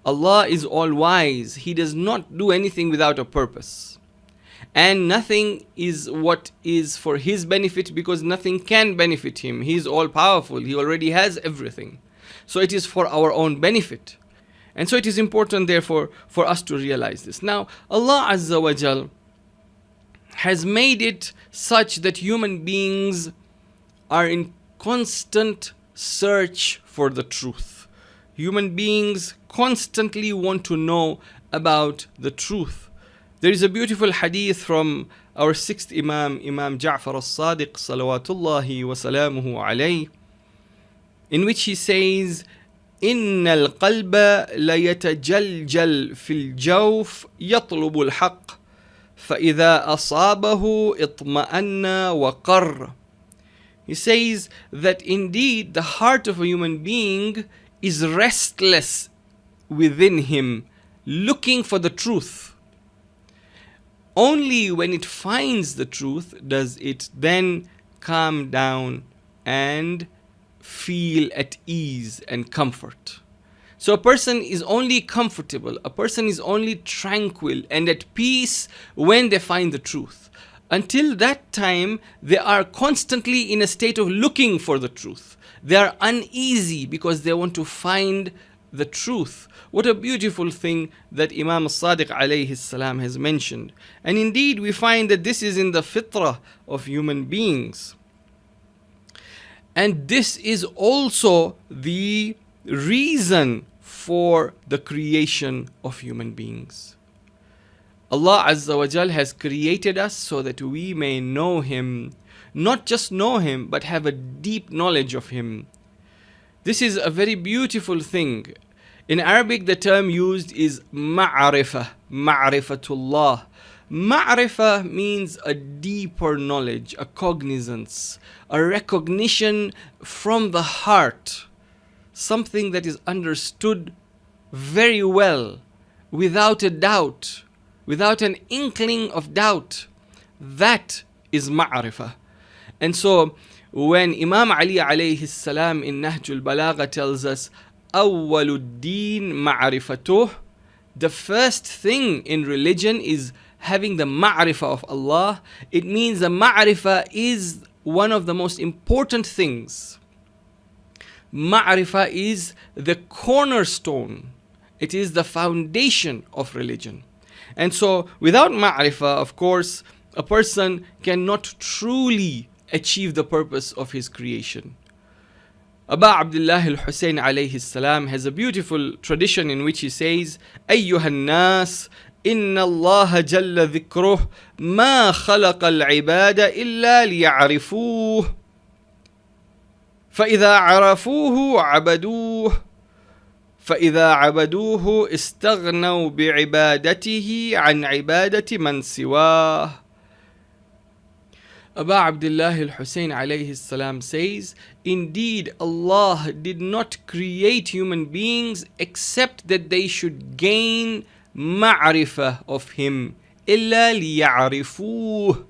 S4: Allah is all wise. He does not do anything without a purpose. And nothing is what is for His benefit, because nothing can benefit Him. He is all powerful. He already has everything. So it is for our own benefit. And so it is important, therefore, for us to realize this. Now, Allah Azza wa Jal has made it such that human beings are in constant search for the truth. Human beings constantly want to know about the truth. There is a beautiful hadith from our sixth Imam, Imam Ja'far al-Sadiq, salawatullahi wa salamuhu alayh, in which he says, إن القلب ليتجلجل في الجوف يطلب الحق فإذا أصابه اطمأن وقر. He says that indeed the heart of a human being is restless within him, looking for the truth. Only when it finds the truth does it then calm down and feel at ease and comfort. So a person is only comfortable, a person is only tranquil and at peace when they find the truth. Until that time, they are constantly in a state of looking for the truth. They are uneasy because they want to find the truth. What a beautiful thing that Imam al-Sadiq alayhi salam has mentioned. And indeed, we find that this is in the fitrah of human beings. And this is also the reason for the creation of human beings. Allah Azza wa Jal has created us so that we may know Him. Not just know Him, but have a deep knowledge of Him. This is a very beautiful thing. In Arabic, the term used is ma'rifah, ma'rifatullah. Ma'rifah means a deeper knowledge, a cognizance, a recognition from the heart, something that is understood very well, without a doubt, without an inkling of doubt. That is ma'rifah. And so when Imam Ali alayhi salam in Nahjul Balagha tells us, Awwaluddin ma'rifatuh, the first thing in religion is having the ma'rifah of Allah. It means the ma'rifah is one of the most important things. Ma'rifah is the cornerstone. It is the foundation of religion. And so without ma'rifah, of course, a person cannot truly achieve the purpose of his creation. Aba Abdullah al-Hussein alayhi salam has a beautiful tradition in which he says, أيها الناس إن الله جل ذكره ما خلق العباد إلا ليعرفوه فإذا عرفوه عبدوه فإذا عبدوه استغنوا بعبادته عن عبادة من سواه. Aba Abdullah al-Hussein alayhi salam says, indeed Allah did not create human beings except that they should gain ma'rifah of Him. إِلَّا لِيَعْرِفُوهُ.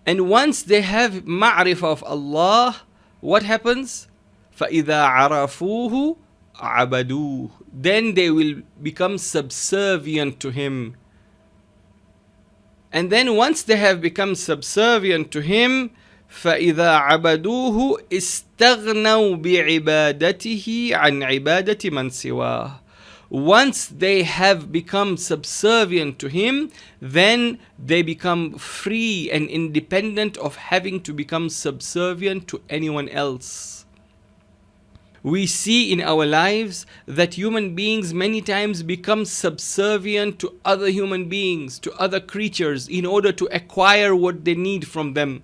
S4: And once they have ma'rifah of Allah, what happens? فَإِذَا عَرَفُوهُ عَبَدُوهُ. Then they will become subservient to Him. And then once they have become subservient to Him, فإذا عبدوه استغنوا بعبادته عن عبادة من سواه. Once they have become subservient to him, then they become free and independent of having to become subservient to anyone else. We see in our lives that human beings many times become subservient to other human beings, to other creatures, in order to acquire what they need from them.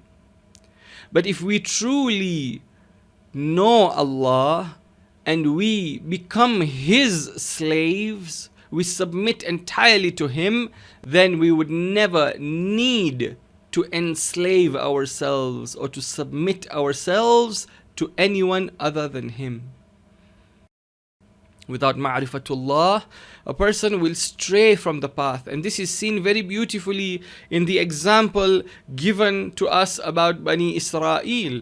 S4: But if we truly know Allah and we become His slaves, we submit entirely to Him, then we would never need to enslave ourselves or to submit ourselves to anyone other than Him. Without ma'rifatullah, a person will stray from the path. And this is seen very beautifully in the example given to us about Bani Israel.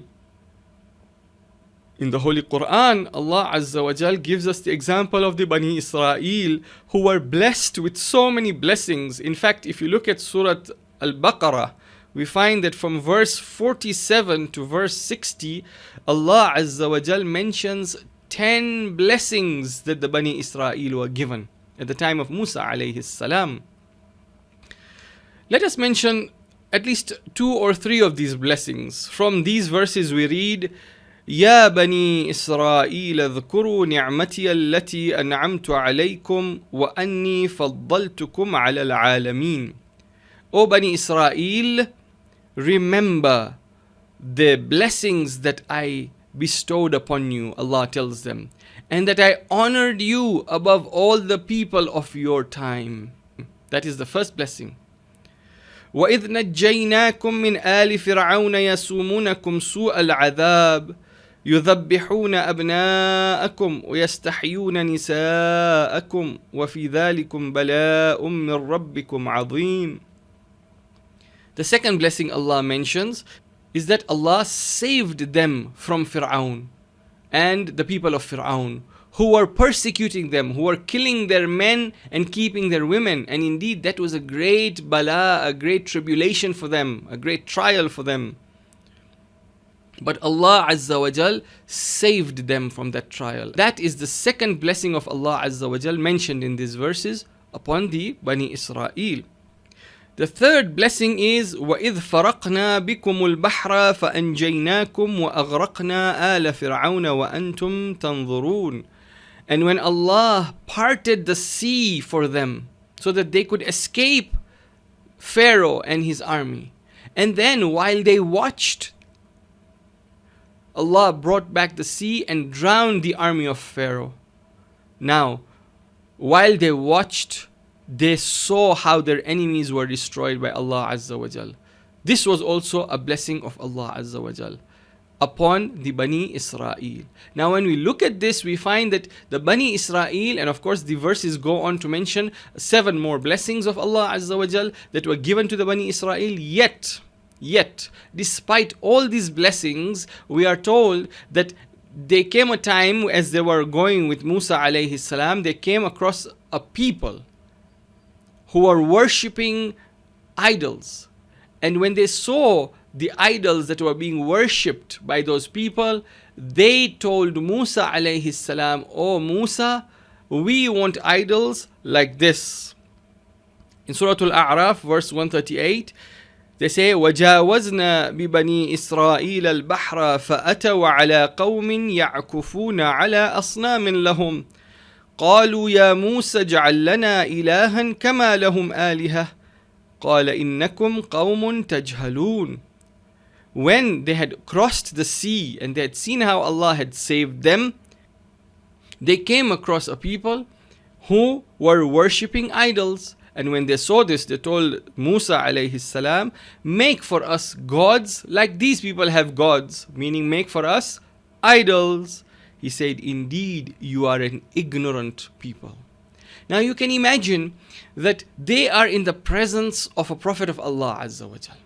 S4: In the Holy Quran, Allah Azza wa Jal gives us the example of the Bani Israel who were blessed with so many blessings. In fact, if you look at Surah Al-Baqarah, we find that from verse 47 to verse 60, Allah Azza wa Jal mentions 10 blessings that the Bani Israel were given at the time of Musa alayhi salam. Let us mention at least 2 or 3 of these blessings. From these verses we read, يا بني إسرائيل اذكروا نعمتي التي أنعمت عليكم وأني فضلتكم على العالمين. O Bani Israel, remember the blessings that I bestowed upon you, Allah tells them, and that I honored you above all the people of your time. That is the first blessing. وَإِذْ نَجَّيْنَاكُمْ مِنْ آلِ فِرْعَوْنَ يَسُومُونَكُمْ سُوءَ الْعَذَابِ يُذَبِّحُونَ أَبْنَاءَكُمْ وَيَسْتَحْيُونَ نِسَاءَكُمْ وَفِي ذَلِكُمْ بَلَاءٌ مِّن رَبِّكُمْ عَظِيمٌ. The second blessing Allah mentions is that Allah saved them from Fir'aun and the people of Fir'aun, who were persecuting them, who were killing their men and keeping their women. And indeed, that was a great bala, a great tribulation for them, a great trial for them. But Allah Azza wa Jal saved them from that trial. That is the second blessing of Allah Azza wa Jal mentioned in these verses upon the Bani Israel. The third blessing is وَإِذْ فَرَقْنَا بِكُمُ الْبَحْرَ فَأَنْجَيْنَاكُمْ وَأَغْرَقْنَا آلَ فِرْعَوْنَ وَأَنْتُمْ تَنْظُرُونَ. And when Allah parted the sea for them so that they could escape Pharaoh and his army, and then while they watched, Allah brought back the sea and drowned the army of Pharaoh. Now, while they watched, they saw how their enemies were destroyed by Allah Azza wa Jal. This was also a blessing of Allah Azza wa Jal upon the Bani Israel. Now when we look at this, we find that the Bani Israel, and of course the verses go on to mention 7 more blessings of Allah Azza wa Jal that were given to the Bani Israel. Yet, despite all these blessings, we are told that there came a time as they were going with Musa alayhi salam, they came across a people who were worshipping idols. And when they saw the idols that were being worshipped by those people, they told Musa alayhi salam, "Oh Musa, we want idols like this." In Surah Al-A'raf, verse 138, they say, وَجَاوَزْنَا بِبَنِي إِسْرَائِيلَ الْبَحْرَ فَأَتَوْا عَلَى قَوْمٍ يَعْكُفُونَ عَلَى أَصْنَامٍ لَهُمْ قالوا يا موسى اجعل لنا إلها كما لهم آلهة قال إنكم قوم تجهلون. When they had crossed the sea and they had seen how Allah had saved them, they came across a people who were worshipping idols. And when they saw this, they told Musa alayhi salam, make for us gods like these people have gods, meaning make for us idols. He said, indeed, you are an ignorant people. Now you can imagine that they are in the presence of a prophet of Allah Azza wa Jal.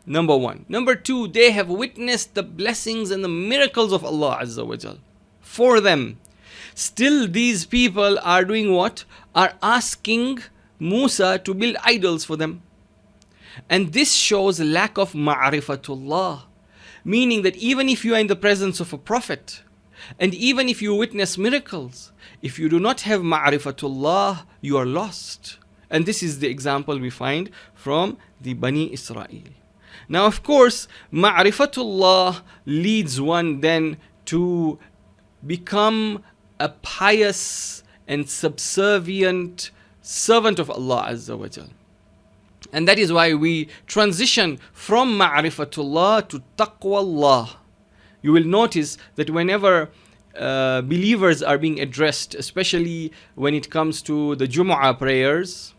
S4: Number 1. Number 2, they have witnessed the blessings and the miracles of Allah Azza wa Jal for them. Still these people are doing what? Are asking Musa to build idols for them. And this shows lack of ma'rifatullah. Meaning that even if you are in the presence of a prophet, and even if you witness miracles, if you do not have ma'rifatullah, you are lost. And this is the example we find from the Bani Israel. Now, of course, ma'rifatullah leads one then to become a pious and subservient servant of Allah Azza wa Jal. And that is why we transition from ma'rifatullah to taqwallah. You will notice that whenever believers are being addressed, especially when it comes to the Jumu'ah prayers,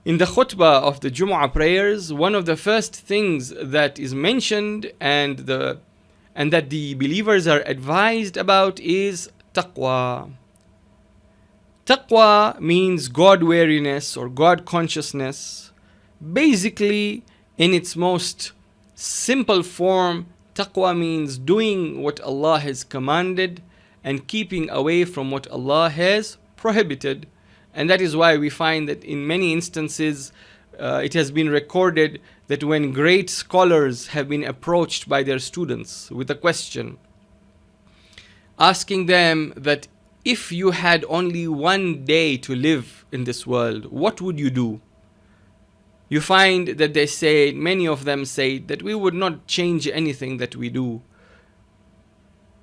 S4: in the khutbah of the Jumu'ah prayers, one of the first things that is mentioned and that the believers are advised about is taqwa. Taqwa means God-wariness or God-consciousness. Basically, in its most simple form, taqwa means doing what Allah has commanded and keeping away from what Allah has prohibited. And that is why we find that in many instances it has been recorded that when great scholars have been approached by their students with a question, asking them that if you had only one day to live in this world, what would you do? You find that they say, many of them say that we would not change anything that we do.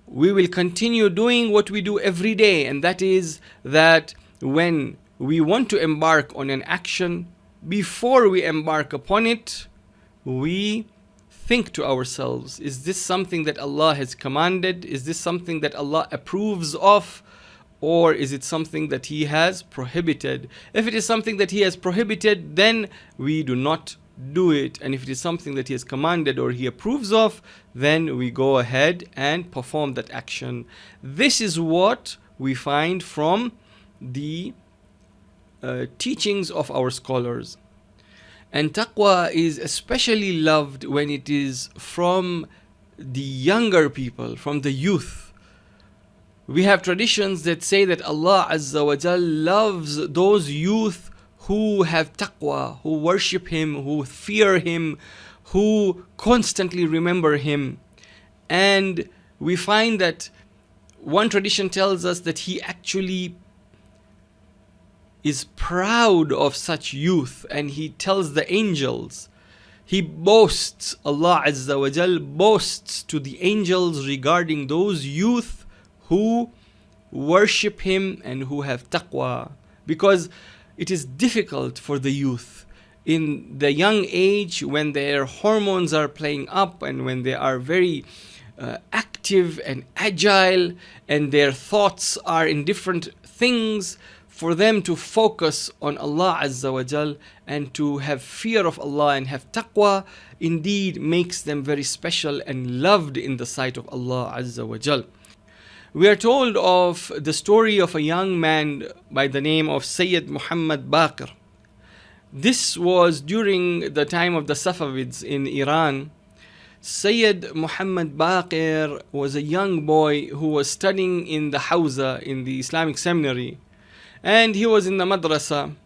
S4: We will continue doing what we do every day, and that is that when we want to embark on an action, before we embark upon it, we think to ourselves, is this something that Allah has commanded? Is this something that Allah approves of? Or is it something that He has prohibited? If it is something that He has prohibited, then we do not do it. And if it is something that He has commanded or He approves of, then we go ahead and perform that action. This is what we find from the teachings of our scholars. And taqwa is especially loved when it is from the younger people, from the youth. We have traditions that say that Allah Azza wa Jal loves those youth who have taqwa, who worship Him, who fear Him, who constantly remember Him. And we find that one tradition tells us that He actually is proud of such youth, and He tells the angels, He boasts, Allah Azza wa Jal boasts to the angels regarding those youth who worship Him and who have taqwa, because it is difficult for the youth in the young age when their hormones are playing up and when they are very active and agile and their thoughts are in different things. For them to focus on Allah Azza wa Jal and to have fear of Allah and have taqwa indeed makes them very special and loved in the sight of Allah Azza wa Jal. We are told of the story of a young man by the name of Sayyid Muhammad Baqir. This was during the time of the Safavids in Iran. Sayyid Muhammad Baqir was a young boy who was studying in the Hawza, in the Islamic seminary. And he was in the madrasa.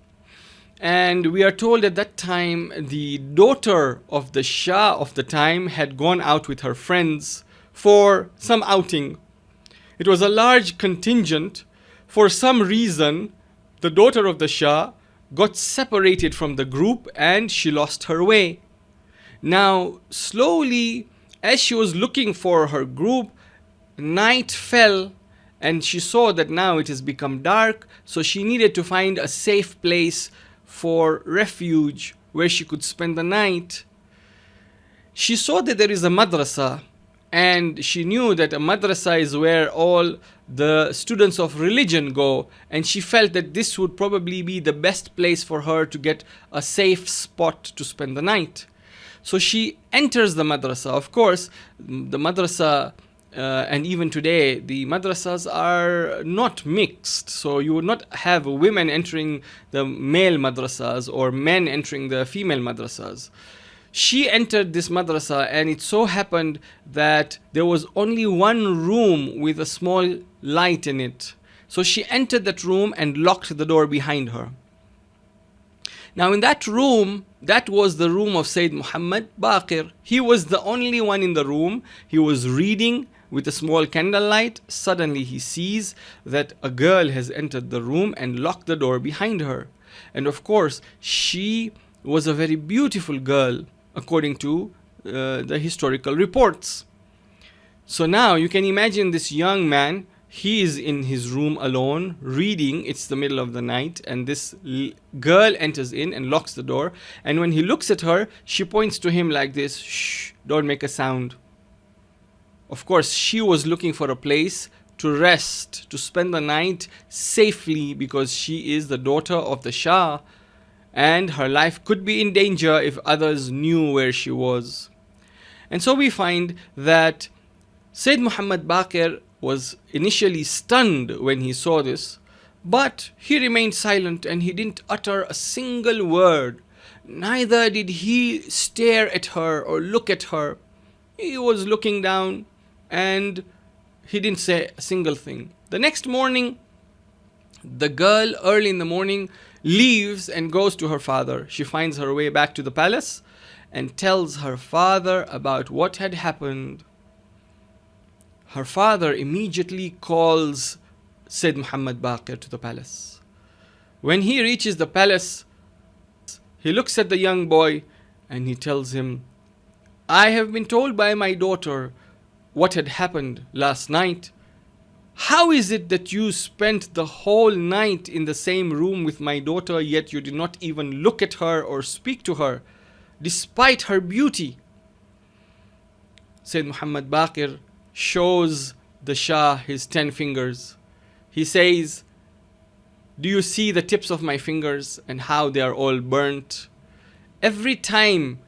S4: And we are told at that time the daughter of the Shah of the time had gone out with her friends for some outing. It was a large contingent. For some reason, the daughter of the Shah got separated from the group and she lost her way. Now, slowly, as she was looking for her group, night fell. And she saw that now it has become dark, so she needed to find a safe place for refuge where she could spend the night. She saw that there is a madrasa, and she knew that a madrasa is where all the students of religion go, and she felt that this would probably be the best place for her to get a safe spot to spend the night. So she enters the madrasa. Of course, the madrasa and even today, the madrasas are not mixed. So you would not have women entering the male madrasas or men entering the female madrasas. She entered this madrasa, and it so happened that there was only one room with a small light in it. So she entered that room and locked the door behind her. Now in that room, That was the room of Sayyid Muhammad Baqir. He was the only one in the room. He was reading with a small candlelight. Suddenly he sees that a girl has entered the room and locked the door behind her. And of course, she was a very beautiful girl, according to the historical reports. So now you can imagine this young man. He is in his room alone, reading. It's the middle of the night, and this girl enters in and locks the door. And when he looks at her, she points to him like this, "Shh, don't make a sound." Of course, she was looking for a place to rest, to spend the night safely, because she is the daughter of the Shah, and her life could be in danger if others knew where she was. And so we find that Sayyid Muhammad Baqir was initially stunned when he saw this, but he remained silent and he didn't utter a single word. Neither did he stare at her or look at her. He was looking down and he didn't say a single thing. The next morning, the girl, early in the morning, leaves and goes to her father. She finds her way back to the palace and tells her father about what had happened. Her father immediately calls Sayyid Muhammad Baqir to the palace. When he reaches the palace, he looks at the young boy and he tells him, "I have been told by my daughter what had happened last night. How is it that you spent the whole night in the same room with my daughter, yet you did not even look at her or speak to her, despite her beauty?" Sayyid Muhammad Baqir shows the Shah his 10 fingers. He says, "Do you see the tips of my fingers and how they are all burnt? Every time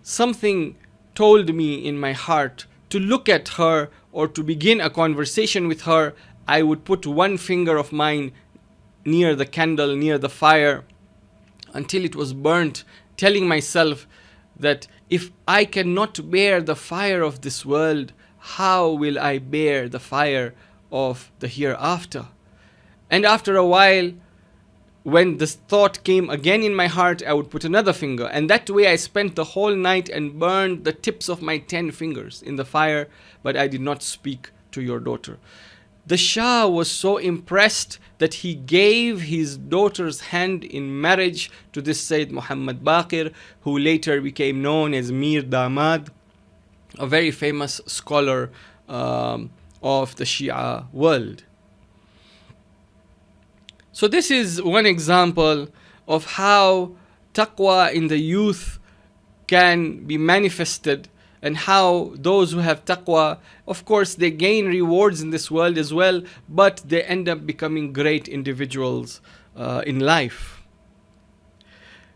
S4: something told me in my heart to look at her or to begin a conversation with her, I would put one finger of mine near the candle, near the fire, until it was burnt, telling myself that if I cannot bear the fire of this world, how will I bear the fire of the hereafter?" And after a while, when this thought came again in my heart, I would put another finger. And that way I spent the whole night and burned the tips of my 10 fingers in the fire, but I did not speak to your daughter. The Shah was so impressed that he gave his daughter's hand in marriage to this Sayyid Muhammad Baqir, who later became known as Mir Damad, a very famous scholar of the Shia world. So this is one example of how taqwa in the youth can be manifested, and how those who have taqwa, of course, they gain rewards in this world as well, but they end up becoming great individuals in life.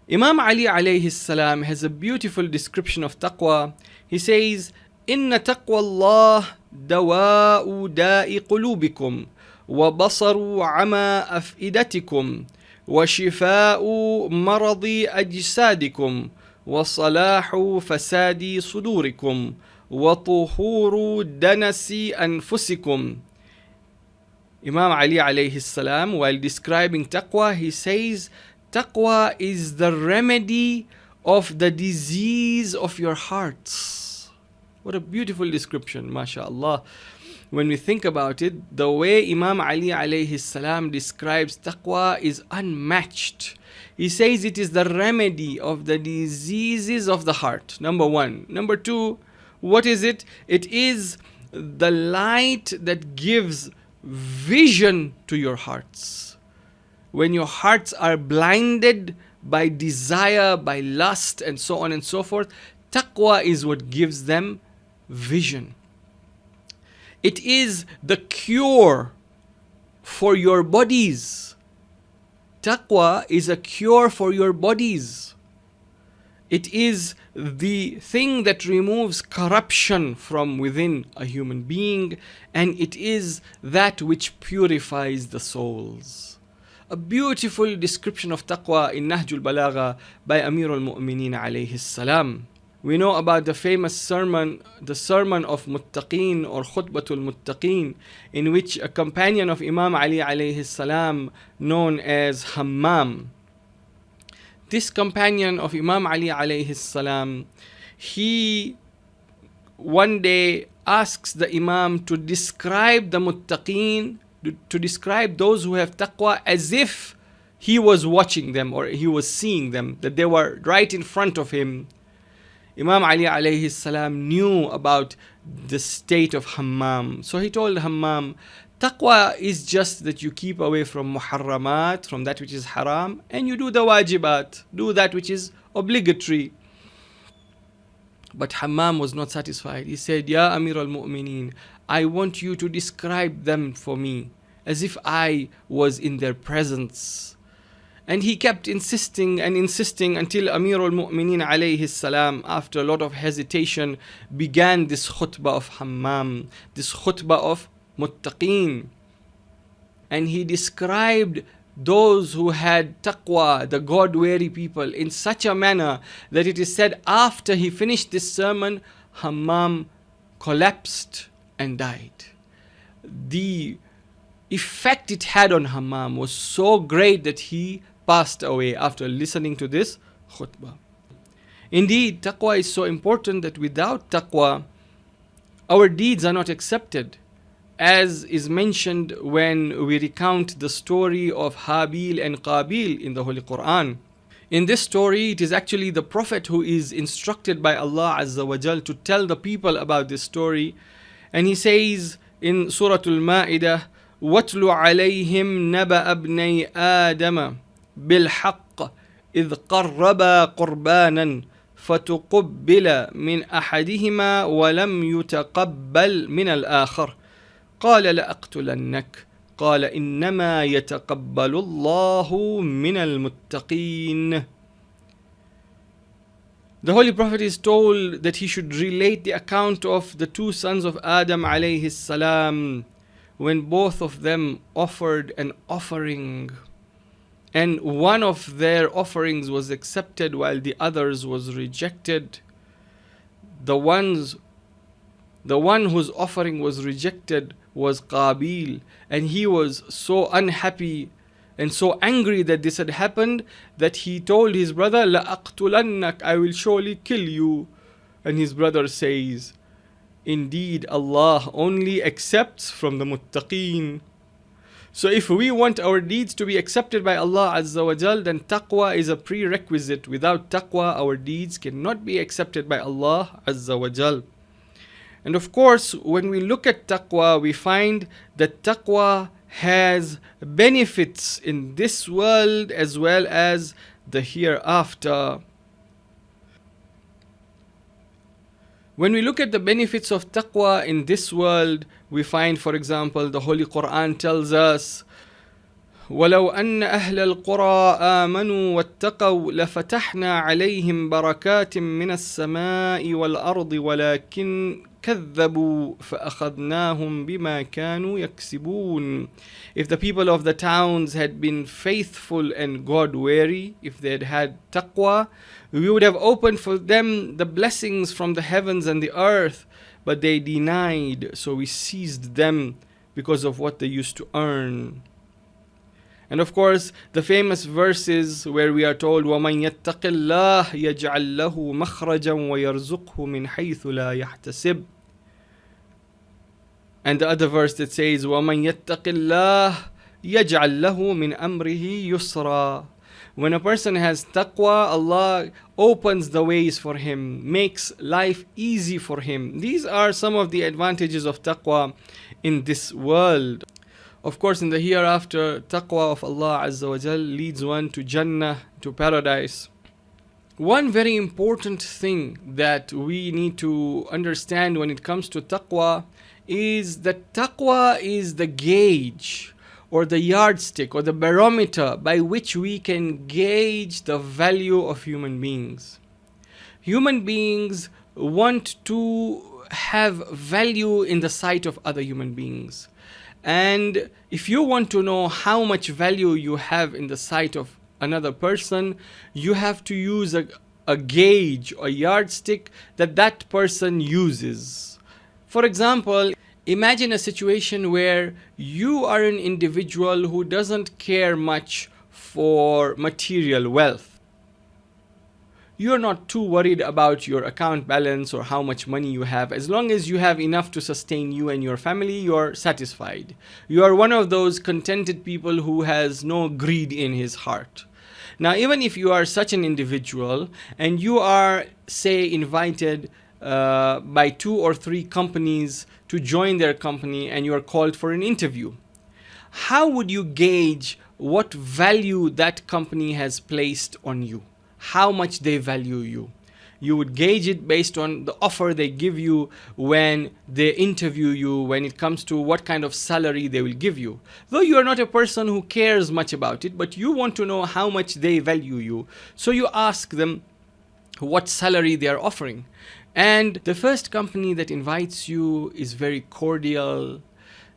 S4: Imam Ali alayhi salam has a beautiful description of taqwa. He says, "Inna taqwa Allah dawa'u da'i qulubikum wa basaru ama afidatikum wa shifa'u maradi ajsadikum wa salahu fasadi sudurikum wa tuhuru danasi anfusikum." Imam Ali alayhi salam, while describing taqwa, he says, taqwa is the remedy of the disease of your hearts. What a beautiful description, mashallah. When we think about it, the way Imam Ali alayhi salam describes taqwa is unmatched. He says it is the remedy of the diseases of the heart, number one. Number two, what is it? It is the light that gives vision to your hearts. When your hearts are blinded by desire, by lust, and so on and so forth, taqwa is what gives them vision. It is the cure for your bodies. Taqwa is a cure for your bodies. It is the thing that removes corruption from within a human being, and it is that which purifies the souls. A beautiful description of taqwa in Nahjul Balagha by Amir al-Mu'mineen alayhi salam. We know about the famous sermon, the Sermon of Muttaqeen or Khutbatul Muttaqeen, in which a companion of Imam Ali alayhi salam, known as Hammam, this companion of Imam Ali alayhi salam, he one day asks the Imam to describe the muttaqeen, to describe those who have taqwa as if he was watching them or he was seeing them, that they were right in front of him. Imam Ali alayhi salam knew about the state of Hammam. So he told Hammam, taqwa is just that you keep away from muharramat, from that which is haram, and you do the wajibat, do that which is obligatory. But Hammam was not satisfied. He said, Ya Amir al-Mu'mineen, I want you to describe them for me as if I was in their presence. And he kept insisting and insisting until Amir al-Mu'mineen alayhi salam, after a lot of hesitation, began this khutbah of Hammam, this khutbah of muttaqeen. And he described those who had taqwa, the God-weary people, in such a manner that it is said after he finished this sermon, Hammam collapsed and died. The effect it had on Hammam was so great that he passed away after listening to this khutbah. Indeed, taqwa is so important that without taqwa, our deeds are not accepted, as is mentioned when we recount the story of Habil and Qabil in the Holy Quran. In this story, it is actually the Prophet who is instructed by Allah Azza wa Jal to tell the people about this story. And he says in Surah Al-Ma'idah, وَاتْلُ عَلَيْهِمْ نَبَأَ ابْنَيْ آدَمَ بِالْحَقِّ إِذْ قَرَّبَا قُرْبَانًا فَتُقُبِّلَ مِنْ أَحَدِهِمَا وَلَمْ يُتَقَبَّلْ مِنَ الْآخَرِ قال لأقتلنك قال إنما يتقبل الله من المتقين. The Holy Prophet is told that he should relate the account of the two sons of Adam alayhi salam when both of them offered an offering, and one of their offerings was accepted while the others was rejected. The one whose offering was rejected was Qabil, and he was so unhappy and so angry that this had happened that he told his brother, لَأَقْتُلَنَّكَ, I will surely kill you. And his brother says, indeed Allah only accepts from the muttaqeen. So if we want our deeds to be accepted by Allah Azza wa Jal, then taqwa is a prerequisite. Without taqwa, our deeds cannot be accepted by Allah Azza wa Jal. And of course, when we look at taqwa, we find that taqwa has benefits in this world as well as the hereafter. When we look at the benefits of taqwa in this world, we find, for example, the Holy Quran tells us, ولو أن أهل القرى آمنوا واتقوا لفتحنا عليهم بركات من السماء والأرض ولكن كذبوا فأخذناهم بما كانوا يكسبون. If the people of the towns had been faithful and God-weary, if they had had taqwa, we would have opened for them the blessings from the heavens and the earth, but they denied, so we seized them because of what they used to earn. And of course, the famous verses where we are told, وَمَنْ يَتَّقِ اللَّهِ يَجْعَلْ لَهُ مَخْرَجًا وَيَرْزُقْهُ مِنْ حَيْثُ لَا يَحْتَسِبُ. And the other verse that says, وَمَنْ يَتَّقِ اللَّهِ يَجْعَلْ لَهُ مِنْ أَمْرِهِ يُسْرًا. When a person has taqwa, Allah opens the ways for him, makes life easy for him. These are some of the advantages of taqwa in this world. Of course, in the hereafter, taqwa of Allah Azza wa Jal leads one to Jannah, to paradise. One very important thing that we need to understand when it comes to taqwa is that taqwa is the gauge or the yardstick or the barometer by which we can gauge the value of human beings. Human beings want to have value in the sight of other human beings. And if you want to know how much value you have in the sight of another person, you have to use a gauge or yardstick that person uses. For example, imagine a situation where you are an individual who doesn't care much for material wealth. you're not too worried about your account balance or how much money you have. As long as you have enough to sustain you and your family, you're satisfied. You are one of those contented people who has no greed in his heart. Now, even if you are such an individual and you are, say, invited by 2 or 3 companies to join their company and you are called for an interview, how would you gauge what value that company has placed on you? How much they value you? You would gauge it based on the offer they give you when they interview you, when it comes to what kind of salary they will give you. Though you are not a person who cares much about it, but you want to know how much they value you. So you ask them what salary they are offering. And the first company that invites you is very cordial.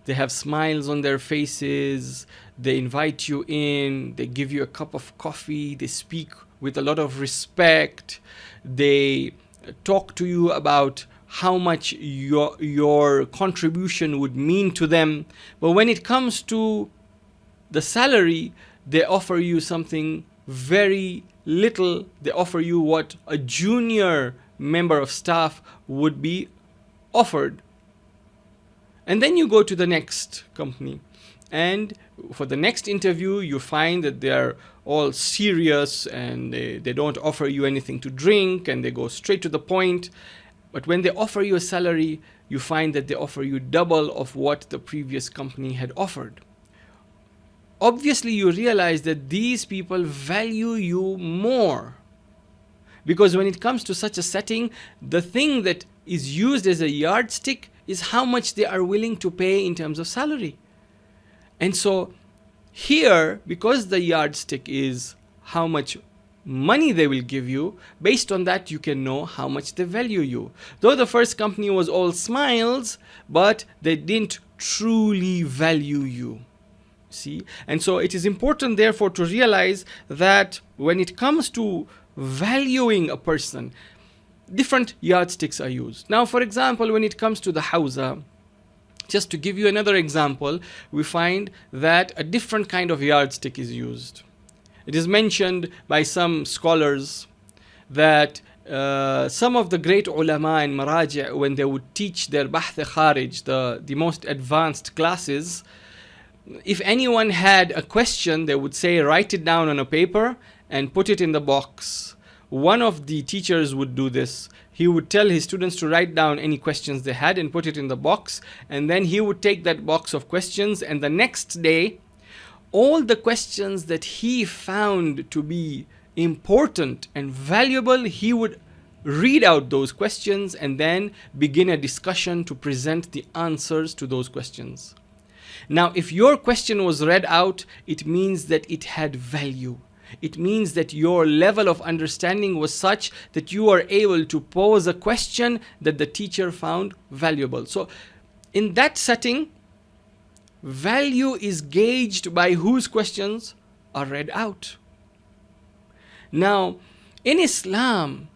S4: They have smiles on their faces. They invite you in. They give you a cup of coffee. They speak with a lot of respect. They talk to you about how much your contribution would mean to them. But when it comes to the salary, they offer you something very little. They offer you what a junior member of staff would be offered. And then you go to the next company, and for the next interview you find that they're all serious and they don't offer you anything to drink and they go straight to the point. But when they offer you a salary, you find that they offer you double of what the previous company had offered. Obviously you realize that these people value you more, because when it comes to such a setting, the thing that is used as a yardstick is how much they are willing to pay in terms of salary. And so here, because the yardstick is how much money they will give you, based on that you can know how much they value you. Though the first company was all smiles, but they didn't truly value you. See? And so it is important therefore to realize that when it comes to valuing a person, different yardsticks are used. Now, for example, when it comes to the Hawza, just to give you another example, we find that a different kind of yardstick is used. It is mentioned by some scholars that some of the great ulama and maraji', when they would teach their bahth kharij, the most advanced classes, if anyone had a question, they would say, write it down on a paper and put it in the box. One of the teachers would do this. He would tell his students to write down any questions they had and put it in the box, and then he would take that box of questions, and the next day all the questions that he found to be important and valuable, he would read out those questions and then begin a discussion to present the answers to those questions. Now, if your question was read out, it means that it had value. It means that your level of understanding was such that you are able to pose a question that the teacher found valuable. So in that setting, value is gauged by whose questions are read out. Now, in Islam,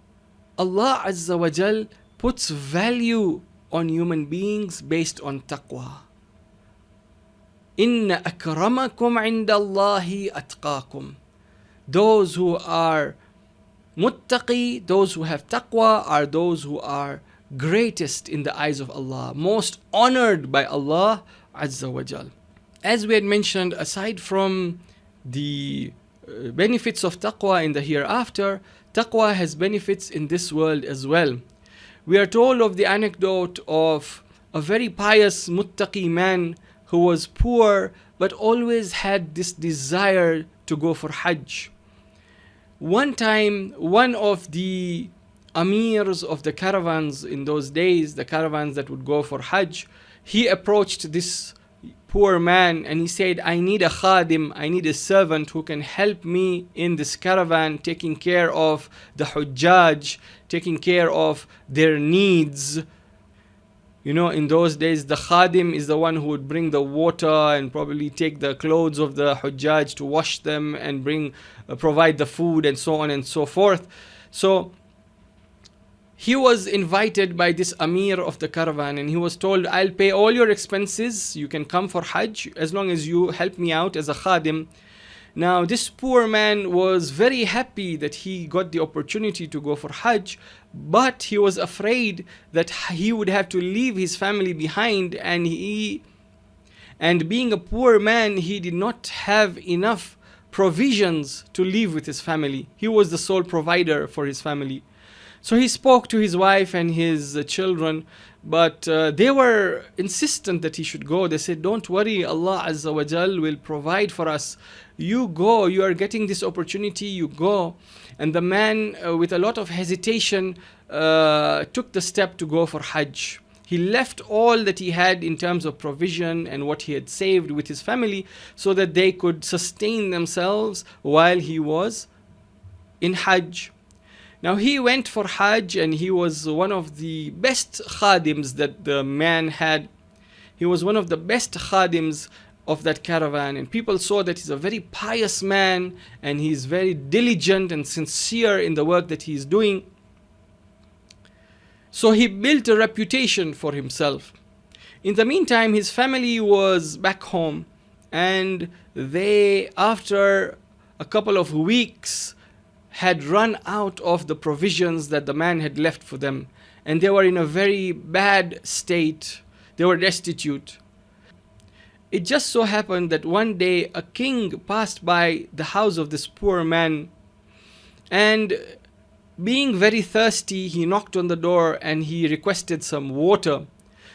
S4: Allah Azza wa Jal puts value on human beings based on taqwa. Inna akramakum indallahi atqakum. Those who are muttaqi, those who have taqwa, are those who are greatest in the eyes of Allah, most honored by Allah Azza wa Jal. As we had mentioned, aside from the benefits of taqwa in the hereafter, taqwa has benefits in this world as well. We are told of the anecdote of a very pious muttaqi man who was poor but always had this desire to go for Hajj. One time, one of the amirs of the caravans in those days, the caravans that would go for Hajj, he approached this poor man and he said, I need a khadim, I need a servant who can help me in this caravan, taking care of the Hujjaj, taking care of their needs. You know, in those days, the khadim is the one who would bring the water and probably take the clothes of the Hujjaj to wash them and provide the food and so on and so forth. So he was invited by this Amir of the caravan and he was told, I'll pay all your expenses. You can come for Hajj as long as you help me out as a khadim. Now, this poor man was very happy that he got the opportunity to go for Hajj, but he was afraid that he would have to leave his family behind, and being a poor man, he did not have enough provisions to live with his family. He was the sole provider for his family. So he spoke to his wife and his children, but they were insistent that he should go. They said, "Don't worry, Allah Azza wa Jal will provide for us. You go, you are getting this opportunity, you go." And the man, with a lot of hesitation, took the step to go for Hajj. He left all that he had in terms of provision and what he had saved with his family so that they could sustain themselves while he was in Hajj. Now, he went for Hajj, and he was one of the best khadims that the man had. He was one of the best khadims of that caravan, and people saw that he's a very pious man and he's very diligent and sincere in the work that he's doing. So he built a reputation for himself. In the meantime, his family was back home, and they, after a couple of weeks, had run out of the provisions that the man had left for them, and they were in a very bad state. They were destitute. It just so happened that one day a king passed by the house of this poor man, and being very thirsty, he knocked on the door and he requested some water.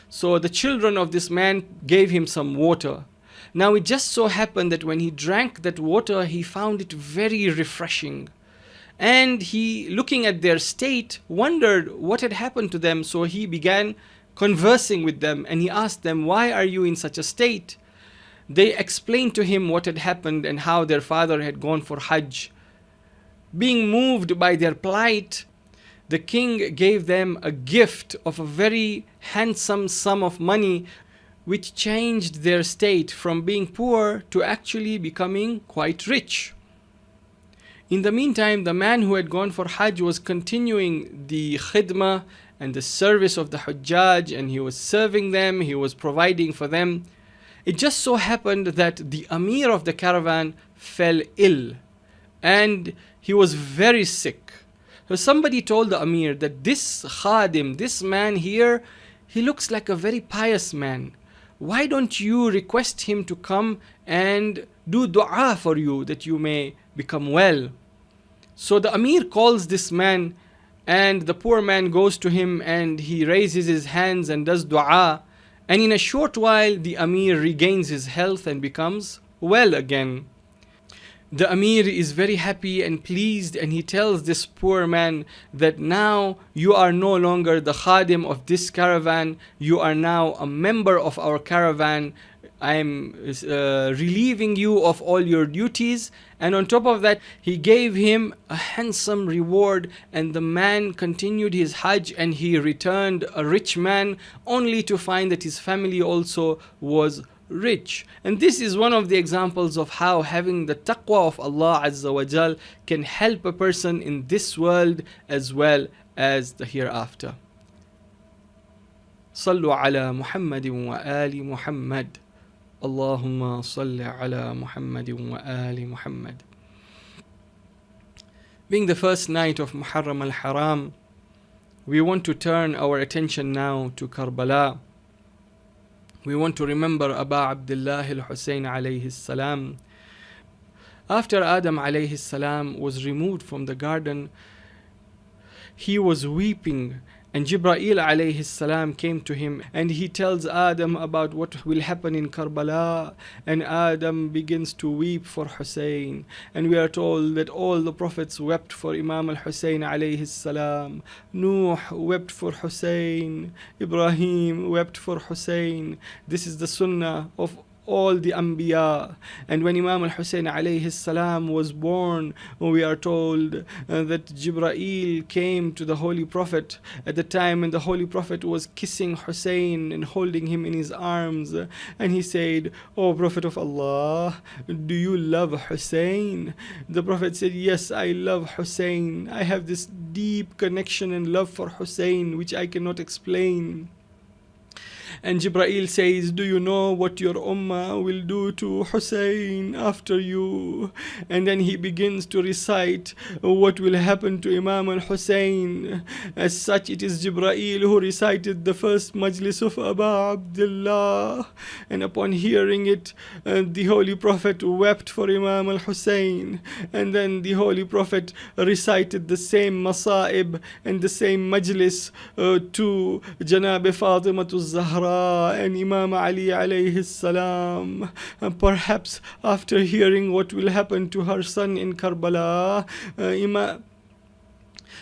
S4: So the children of this man gave him some water. Now, it just so happened that when he drank that water, he found it very refreshing. And he, looking at their state, wondered what had happened to them. So he began conversing with them, and he asked them, "Why are you in such a state?" They explained to him what had happened and how their father had gone for Hajj. Being moved by their plight, the king gave them a gift of a very handsome sum of money, which changed their state from being poor to actually becoming quite rich. In the meantime, the man who had gone for Hajj was continuing the khidmah and the service of the Hujjaj, and he was serving them, he was providing for them. It just so happened that the Amir of the caravan fell ill, and he was very sick. So somebody told the Amir that this khadim, this man here, he looks like a very pious man. Why don't you request him to come and do dua for you that you may become well? So the Amir calls this man, and the poor man goes to him and he raises his hands and does dua, and in a short while the Amir regains his health and becomes well again. The Amir is very happy and pleased, and he tells this poor man that now you are no longer the khadim of this caravan, you are now a member of our caravan. I am relieving you of all your duties. And on top of that, he gave him a handsome reward, and the man continued his Hajj, and he returned a rich man, only to find that his family also was rich. And this is one of the examples of how having the taqwa of Allah Azza wa Jal can help a person in this world as well as the hereafter. Sallu ala Muhammadin wa ali Muhammad. Allahumma salli ala Muhammadin wa ali Muhammad. Being the first night of Muharram al-Haram, we want to turn our attention now to Karbala. We want to remember Aba Abdullah al-Hussein alayhi salam. After Adam alayhi salam was removed from the garden, he was weeping, and Jibreel alayhi salam came to him, and he tells Adam about what will happen in Karbala, and Adam begins to weep for Hussein. And we are told that all the prophets wept for Imam al-Hussein alayhi salam. Nuh wept for Hussein, Ibrahim wept for Hussein. This is the sunnah of all the Anbiya. And when Imam al-Hussein alayhi salam was born, we are told that Jibreel came to the Holy Prophet at the time when the Holy Prophet was kissing Hussein and holding him in his arms, and he said, "O Prophet of Allah, do you love Hussein?" The Prophet said, "Yes, I love Hussein. I have this deep connection and love for Hussein which I cannot explain." And Jibreel says, do you know what your ummah will do to Hussein after you? And then he begins to recite what will happen to Imam al-Hussein. As such, it is Jibreel who recited the first majlis of Aba Abdullah. And upon hearing it, the Holy Prophet wept for Imam al-Hussein. And then the Holy Prophet recited the same masa'ib and the same majlis to Janab Fatimatu Zahra and Imam Ali alayhi salam. And perhaps after hearing what will happen to her son in Karbala,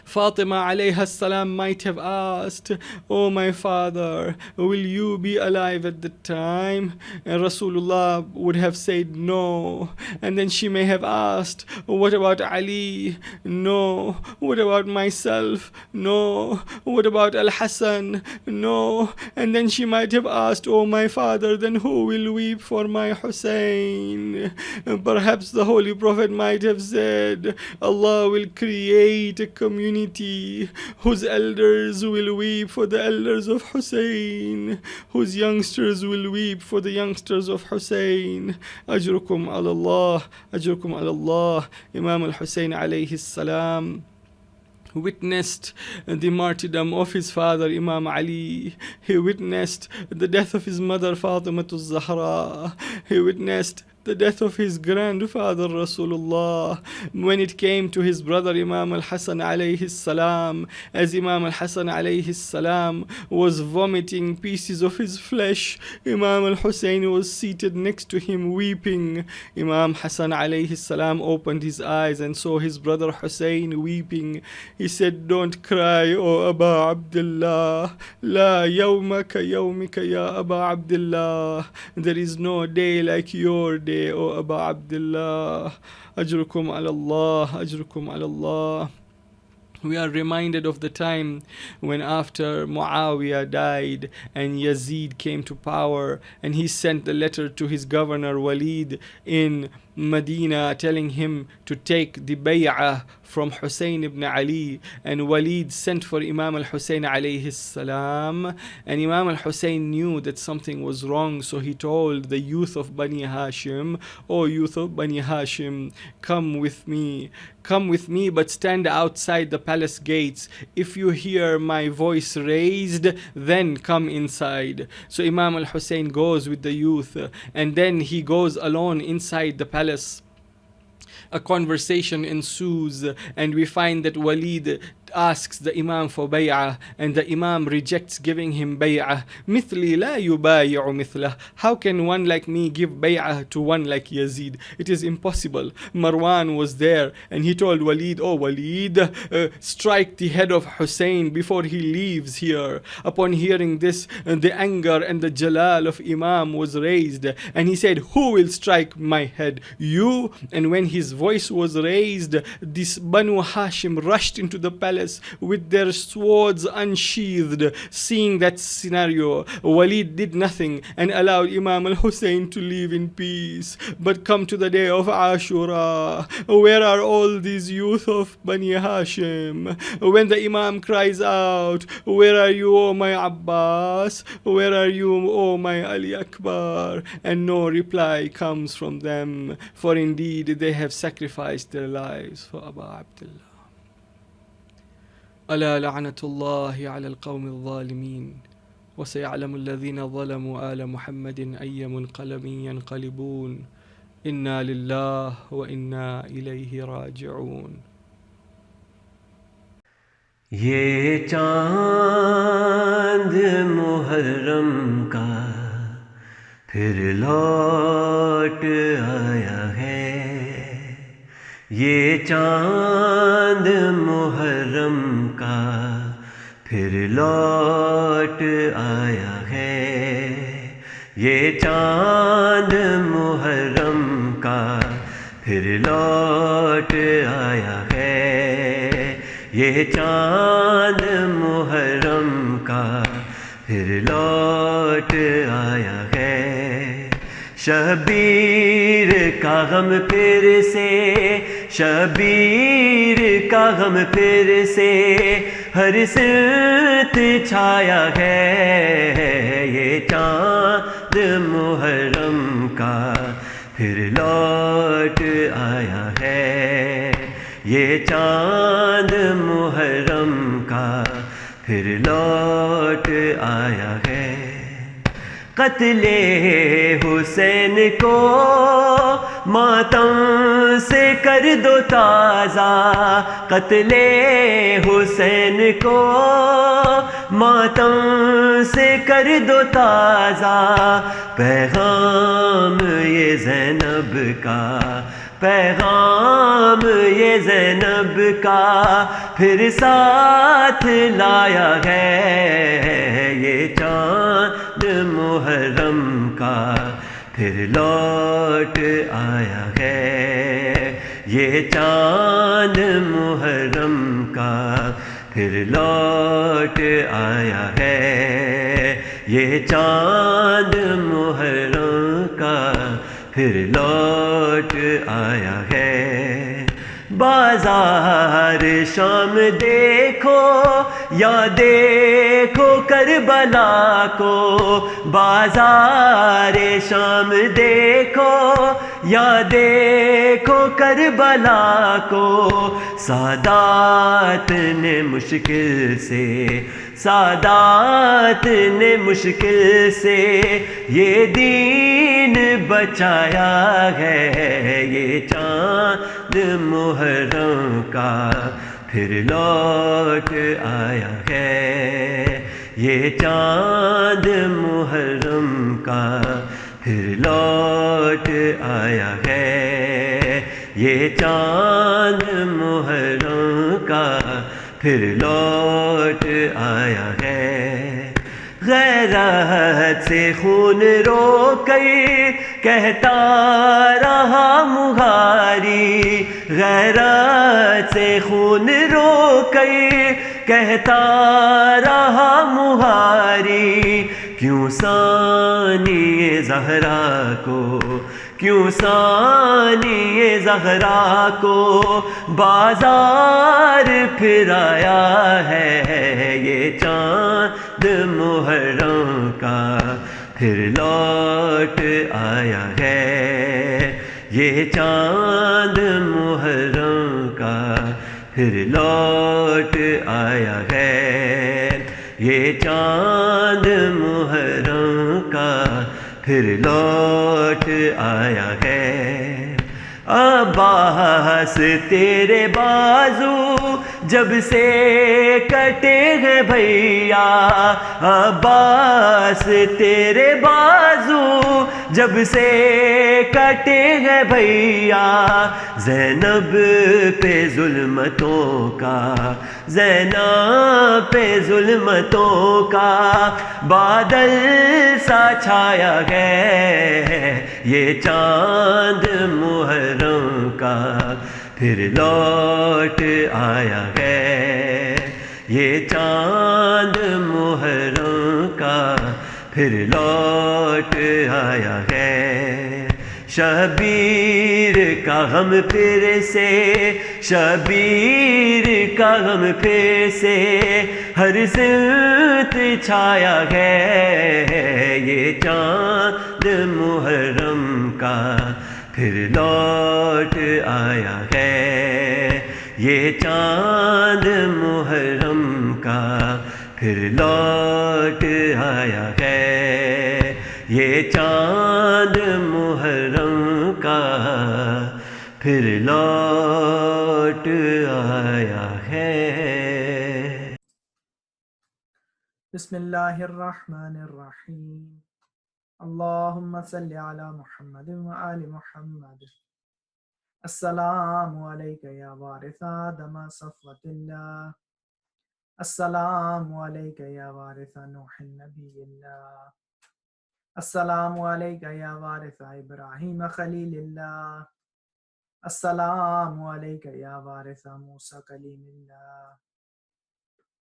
S4: Fatima alayha salam might have asked, oh my father, will you be alive at the time? And Rasulullah would have said no. And then she may have asked, what about Ali? No. What about myself? No. What about Al-Hassan? No. And then she might have asked, oh my father, then who will weep for my Hussein? And perhaps the Holy Prophet might have said, Allah will create a community whose elders will weep for the elders of Hussein, whose youngsters will weep for the youngsters of Hussein. Ajrukum ala Allah, ajrukum ala Allah. Imam al-Hussein alayhi salam witnessed the martyrdom of his father Imam Ali. He witnessed the death of his mother Fatimatu Zahra. He witnessed the death of his grandfather Rasulullah. When it came to his brother Imam al-Hassan alayhi salam, as Imam al-Hassan alayhi salam was vomiting pieces of his flesh, Imam al-Hussein was seated next to him weeping. Imam Hassan alayhi salam opened his eyes and saw his brother Hussein weeping. He said, don't cry, O Aba Abdullah. La yawmaka yawmika ya Aba Abdullah. There is no day like your day, O Aba Abdullah. Ajrukum ala Allah, ajrukum ala Allah. We are reminded of the time when after Muawiyah died and Yazid came to power, and he sent the letter to his governor Walid in Medina telling him to take the bay'ah from Hussein ibn Ali, and Walid sent for Imam al-Hussein alayhi salam, and Imam al-Hussein knew that something was wrong, so he told the youth of Bani Hashim, O youth of Bani Hashim, come with me, but stand outside the palace gates. If you hear my voice raised, then come inside. So Imam al-Hussein goes with the youth, and then he goes alone inside the palace. A conversation ensues, and we find that Walid asks the Imam for bay'ah, and the Imam rejects giving him bay'ah. Mithli la yubayi'u mithlah. How can one like me give bay'ah to one like Yazid? It is impossible. Marwan was there, and he told Walid, oh Walid, strike the head of Hussein before he leaves here. Upon hearing this, the anger and the jalal of Imam was raised, and he said, who will strike my head? You? And when his voice was raised, this Banu Hashim rushed into the palace with their swords unsheathed. Seeing that scenario, Walid did nothing and allowed Imam al-Hussein to live in peace. But come to the day of Ashura, where are all these youth of Bani Hashim? When the Imam cries out, where are you, O my Abbas? Where are you, O my Ali Akbar? And no reply comes from them, for indeed they have sacrificed their lives for Abu Abdullah. ألا لعنة الله على القوم الظالمين وسيعلم الذين ظلموا آل محمد أي منقلب ينقلبون إنا لله وإنا إليه راجعون.
S3: ये चांद मुहर्रम का फिर लौट आया है, ये चांद मुहर्रम का फिर लौट आया है, ये चांद मुहर्रम का फिर लौट आया है, ये चांद मुहर्रम का फिर लौट आया है। शबीर का गम फिर से, शबीर का गम फिर से ہر سمت چھایا ہے یہ چاند محرم کا پھر لوٹ آیا ہے یہ چاند محرم کا پھر لوٹ آیا ہے قتل حسین کو ماتم سے کر دو تازہ قتل حسین کو ماتم سے کر دو تازہ پیغام یہ زینب کا پیغام یہ زینب کا پھر ساتھ لایا ہے یہ چاند محرم کا پھر لوٹ آیا ہے یہ چاند محرم کا پھر لوٹ آیا ہے یہ چاند محرم کا پھر لوٹ آیا ہے بازار شام دیکھو یا دیکھو کربلا کو بازار شام دیکھو یا دیکھو کربلا کو سادات نے مشکل سے سادات نے مشکل سے یہ دین بچایا ہے یہ چاند محرم کا پھر لوٹ آیا ہے یہ چاند محرم کا پھر لوٹ آیا ہے یہ چاند محرم کا پھر لوٹ آیا ہے غیرت سے خون رو کر کہتا رہا مغاری غیرت سے خون رو کر کہتا رہا مغاری کیوں ثانی زہرا کو کیوں ثانی زہرا کو بازار پھرایا ہے یہ چاند محرم کا پھر لوٹ آیا ہے یہ چاند محرم کا پھر لوٹ آیا ہے یہ چاند محرم کا پھر لوٹ آیا ہے عباس تیرے بازو جب سے کٹے ہیں بھیا عباس تیرے بازو جب سے کٹے ہیں بھیا زینب پہ ظلمتوں کا زینب پہ ظلمتوں کا بادل سا چھایا ہے یہ چاند محرم کا پھر لوٹ آیا ہے یہ چاند محرم کا پھر لوٹ آیا ہے شبیر کا غم پھر سے شبیر کا غم پھر سے ہر سمت چھایا ہے یہ چاند محرم کا پھر لوٹ آیا ہے یہ چاند محرم کا پھر لوٹ آیا ہے یہ چاند محرم کا پھر لوٹ آیا ہے
S2: بسم اللہ الرحمن الرحیم اللہم صلی علی محمد وآل محمد السلام علیکہ یا وارث آدم صفوت اللہ السلام علیکہ یا وارث نوح نبی اللہ السلام علیکہ یا وارث ابراہیم خلیل اللہ السلام علیکہ یا وارث موسیٰ کلیم اللہ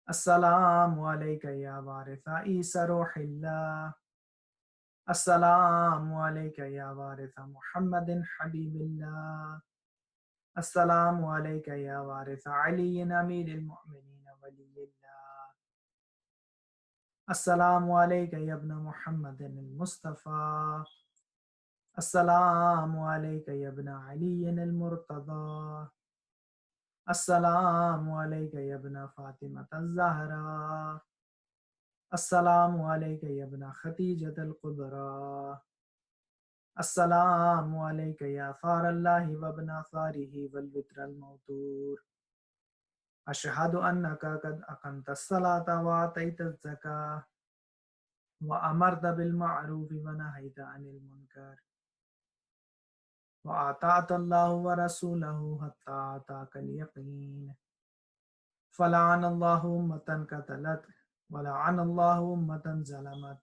S2: السلام علیکہ یا وارث عیسیٰ روح اللہ السلام علیکہ یا وارث محمد حبیب اللہ السلام علیکہ یا وارث علی امیر المؤمنین ولی اللہ
S5: السلام علیکہ یا ابن محمد المصطفى، السلام علیکہ یا ابن علی المرتضى، السلام علیکہ یا ابن فاطمة الزہرا، السلام علیکہ یا ابن خدیجۃ القبریٰ، السلام علیکہ یا ثار اللہ وابن ثارہ والوتر الموتور، اشہد انک قد اقمت الصلاة وآتیت الزکاة وأمرت بالمعروف ونهيت عن المنكر وأطعت الله ورسوله حتى أتاك اليقين، فلعن الله أمة قتلت، ولعن الله أمة ظلمت،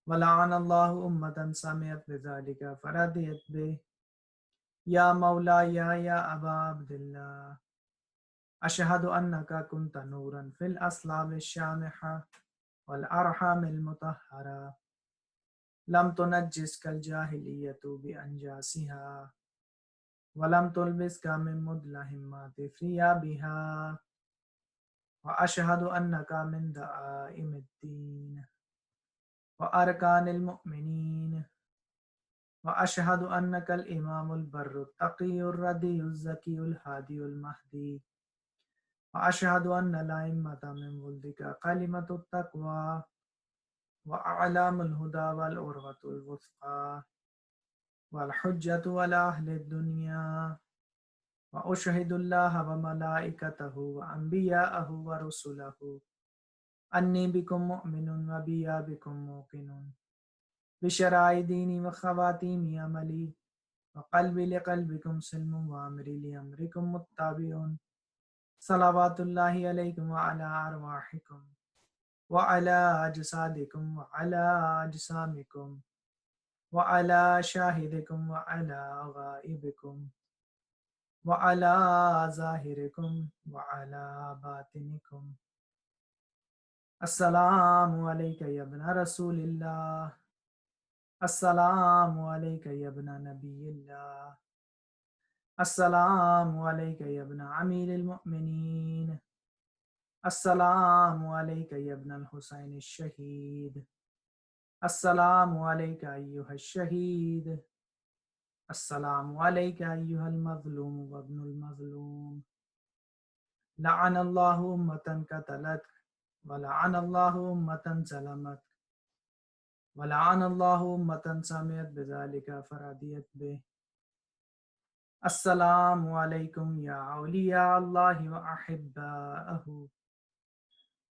S5: ولعن الله أمة سمعت بذلك فرضيت به. يا مولاي يا أبا عبد الله، أشهد أنك كنت نورا في الأصلاب الشامخة والأرحام المطهرة، لم تنجسك الجاهلية بأنجاسها، ولم تلبسك من مدلهمات ثيابها، وأشهد أنك من دعائم الدين وأركان المؤمنين، وأشهد أنك الإمام البر التقي الردي الزكي الهادي المهدي، وأشهد أن الأئمة من ولدك كلمة التقوى وأعلام الهدى والعروة الوثقى والحجة على أهل الدنيا، وأشهد الله وملائكته وأنبياءه ورسله أني بكم مؤمن وبي بكم موقن، بشرائع ديني وخواتيم عملي، وقلبي لقلبكم سلم وأمري لأمركم متبع، صلوات الله عليكم وعلى أرواحكم وعلى أجسادكم وعلى أجسامكم وعلى شاهدكم وعلى غائبكم وعلى ظاهركم وعلى باطنكم. السلام عليك يا ابن رسول الله، السلام عليك يا ابن نبي الله، السلام عليك يا ابن أمير المؤمنين، السلام عليك يا ابن الحسين الشهيد، السلام عليك أيها الشهيد، السلام عليك أيها المظلوم وابن المظلوم. لعن الله أمة قتلت، ولعن الله أمة ظلمت، ولعن الله أمة سمعت بذلك فرضيت به. السلام عليكم يا أولياء الله وأحباءه،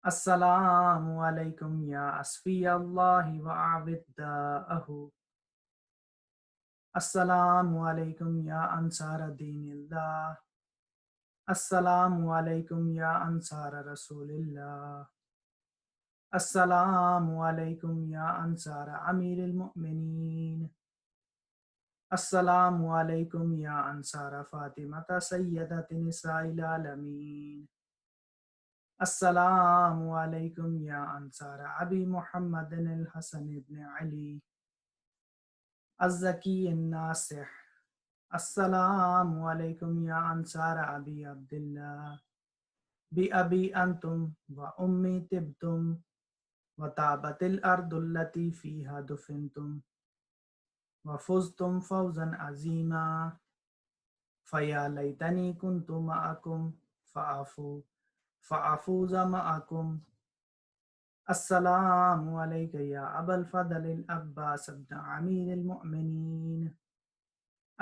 S5: السلام عليكم يا أصفياء الله وأعبداءه، السلام عليكم يا أنصار دين الله، السلام عليكم يا أنصار رسول الله، السلام عليكم يا أنصار أمير المؤمنين، السلام عليكم يا أنصار فاطمة سيدة نساء العالمين، السلام عليكم يا أنصار أبي محمد الحسن بن علي الزكي الناصح، السلام عليكم يا أنصار أبي عبد الله، بأبي أنتم وأمي تبتم وطابت الأرض التي فيها دفنتم، وفزتم فوزا عظيما، فيا ليتني كنت معكم فأفوز معكم. السلام عليك يا أبا الفضل العباس بن أمير المؤمنين،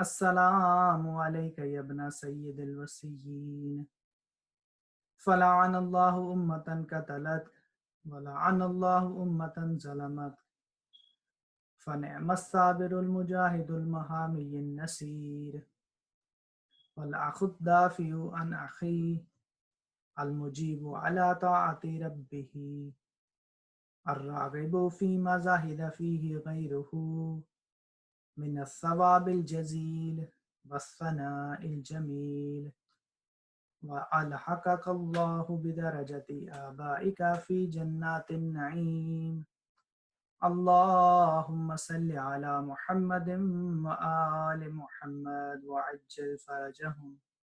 S5: السلام عليك يا ابن سيد الوصيين. فلعن الله أمة قتلت، ولعن الله أمة ظلمت، فنعم الصابر المجاهد المحامي النصير، والأخ الدافع عن أخيه، المجيب على طاعة ربه، الراغب فيما زهد فيه غيره من الثواب الجزيل والثناء الجميل. وألحقك الله بدرجة آبائك في جنات النعيم. اللهم صل على محمد وآل محمد وعجل فرجهم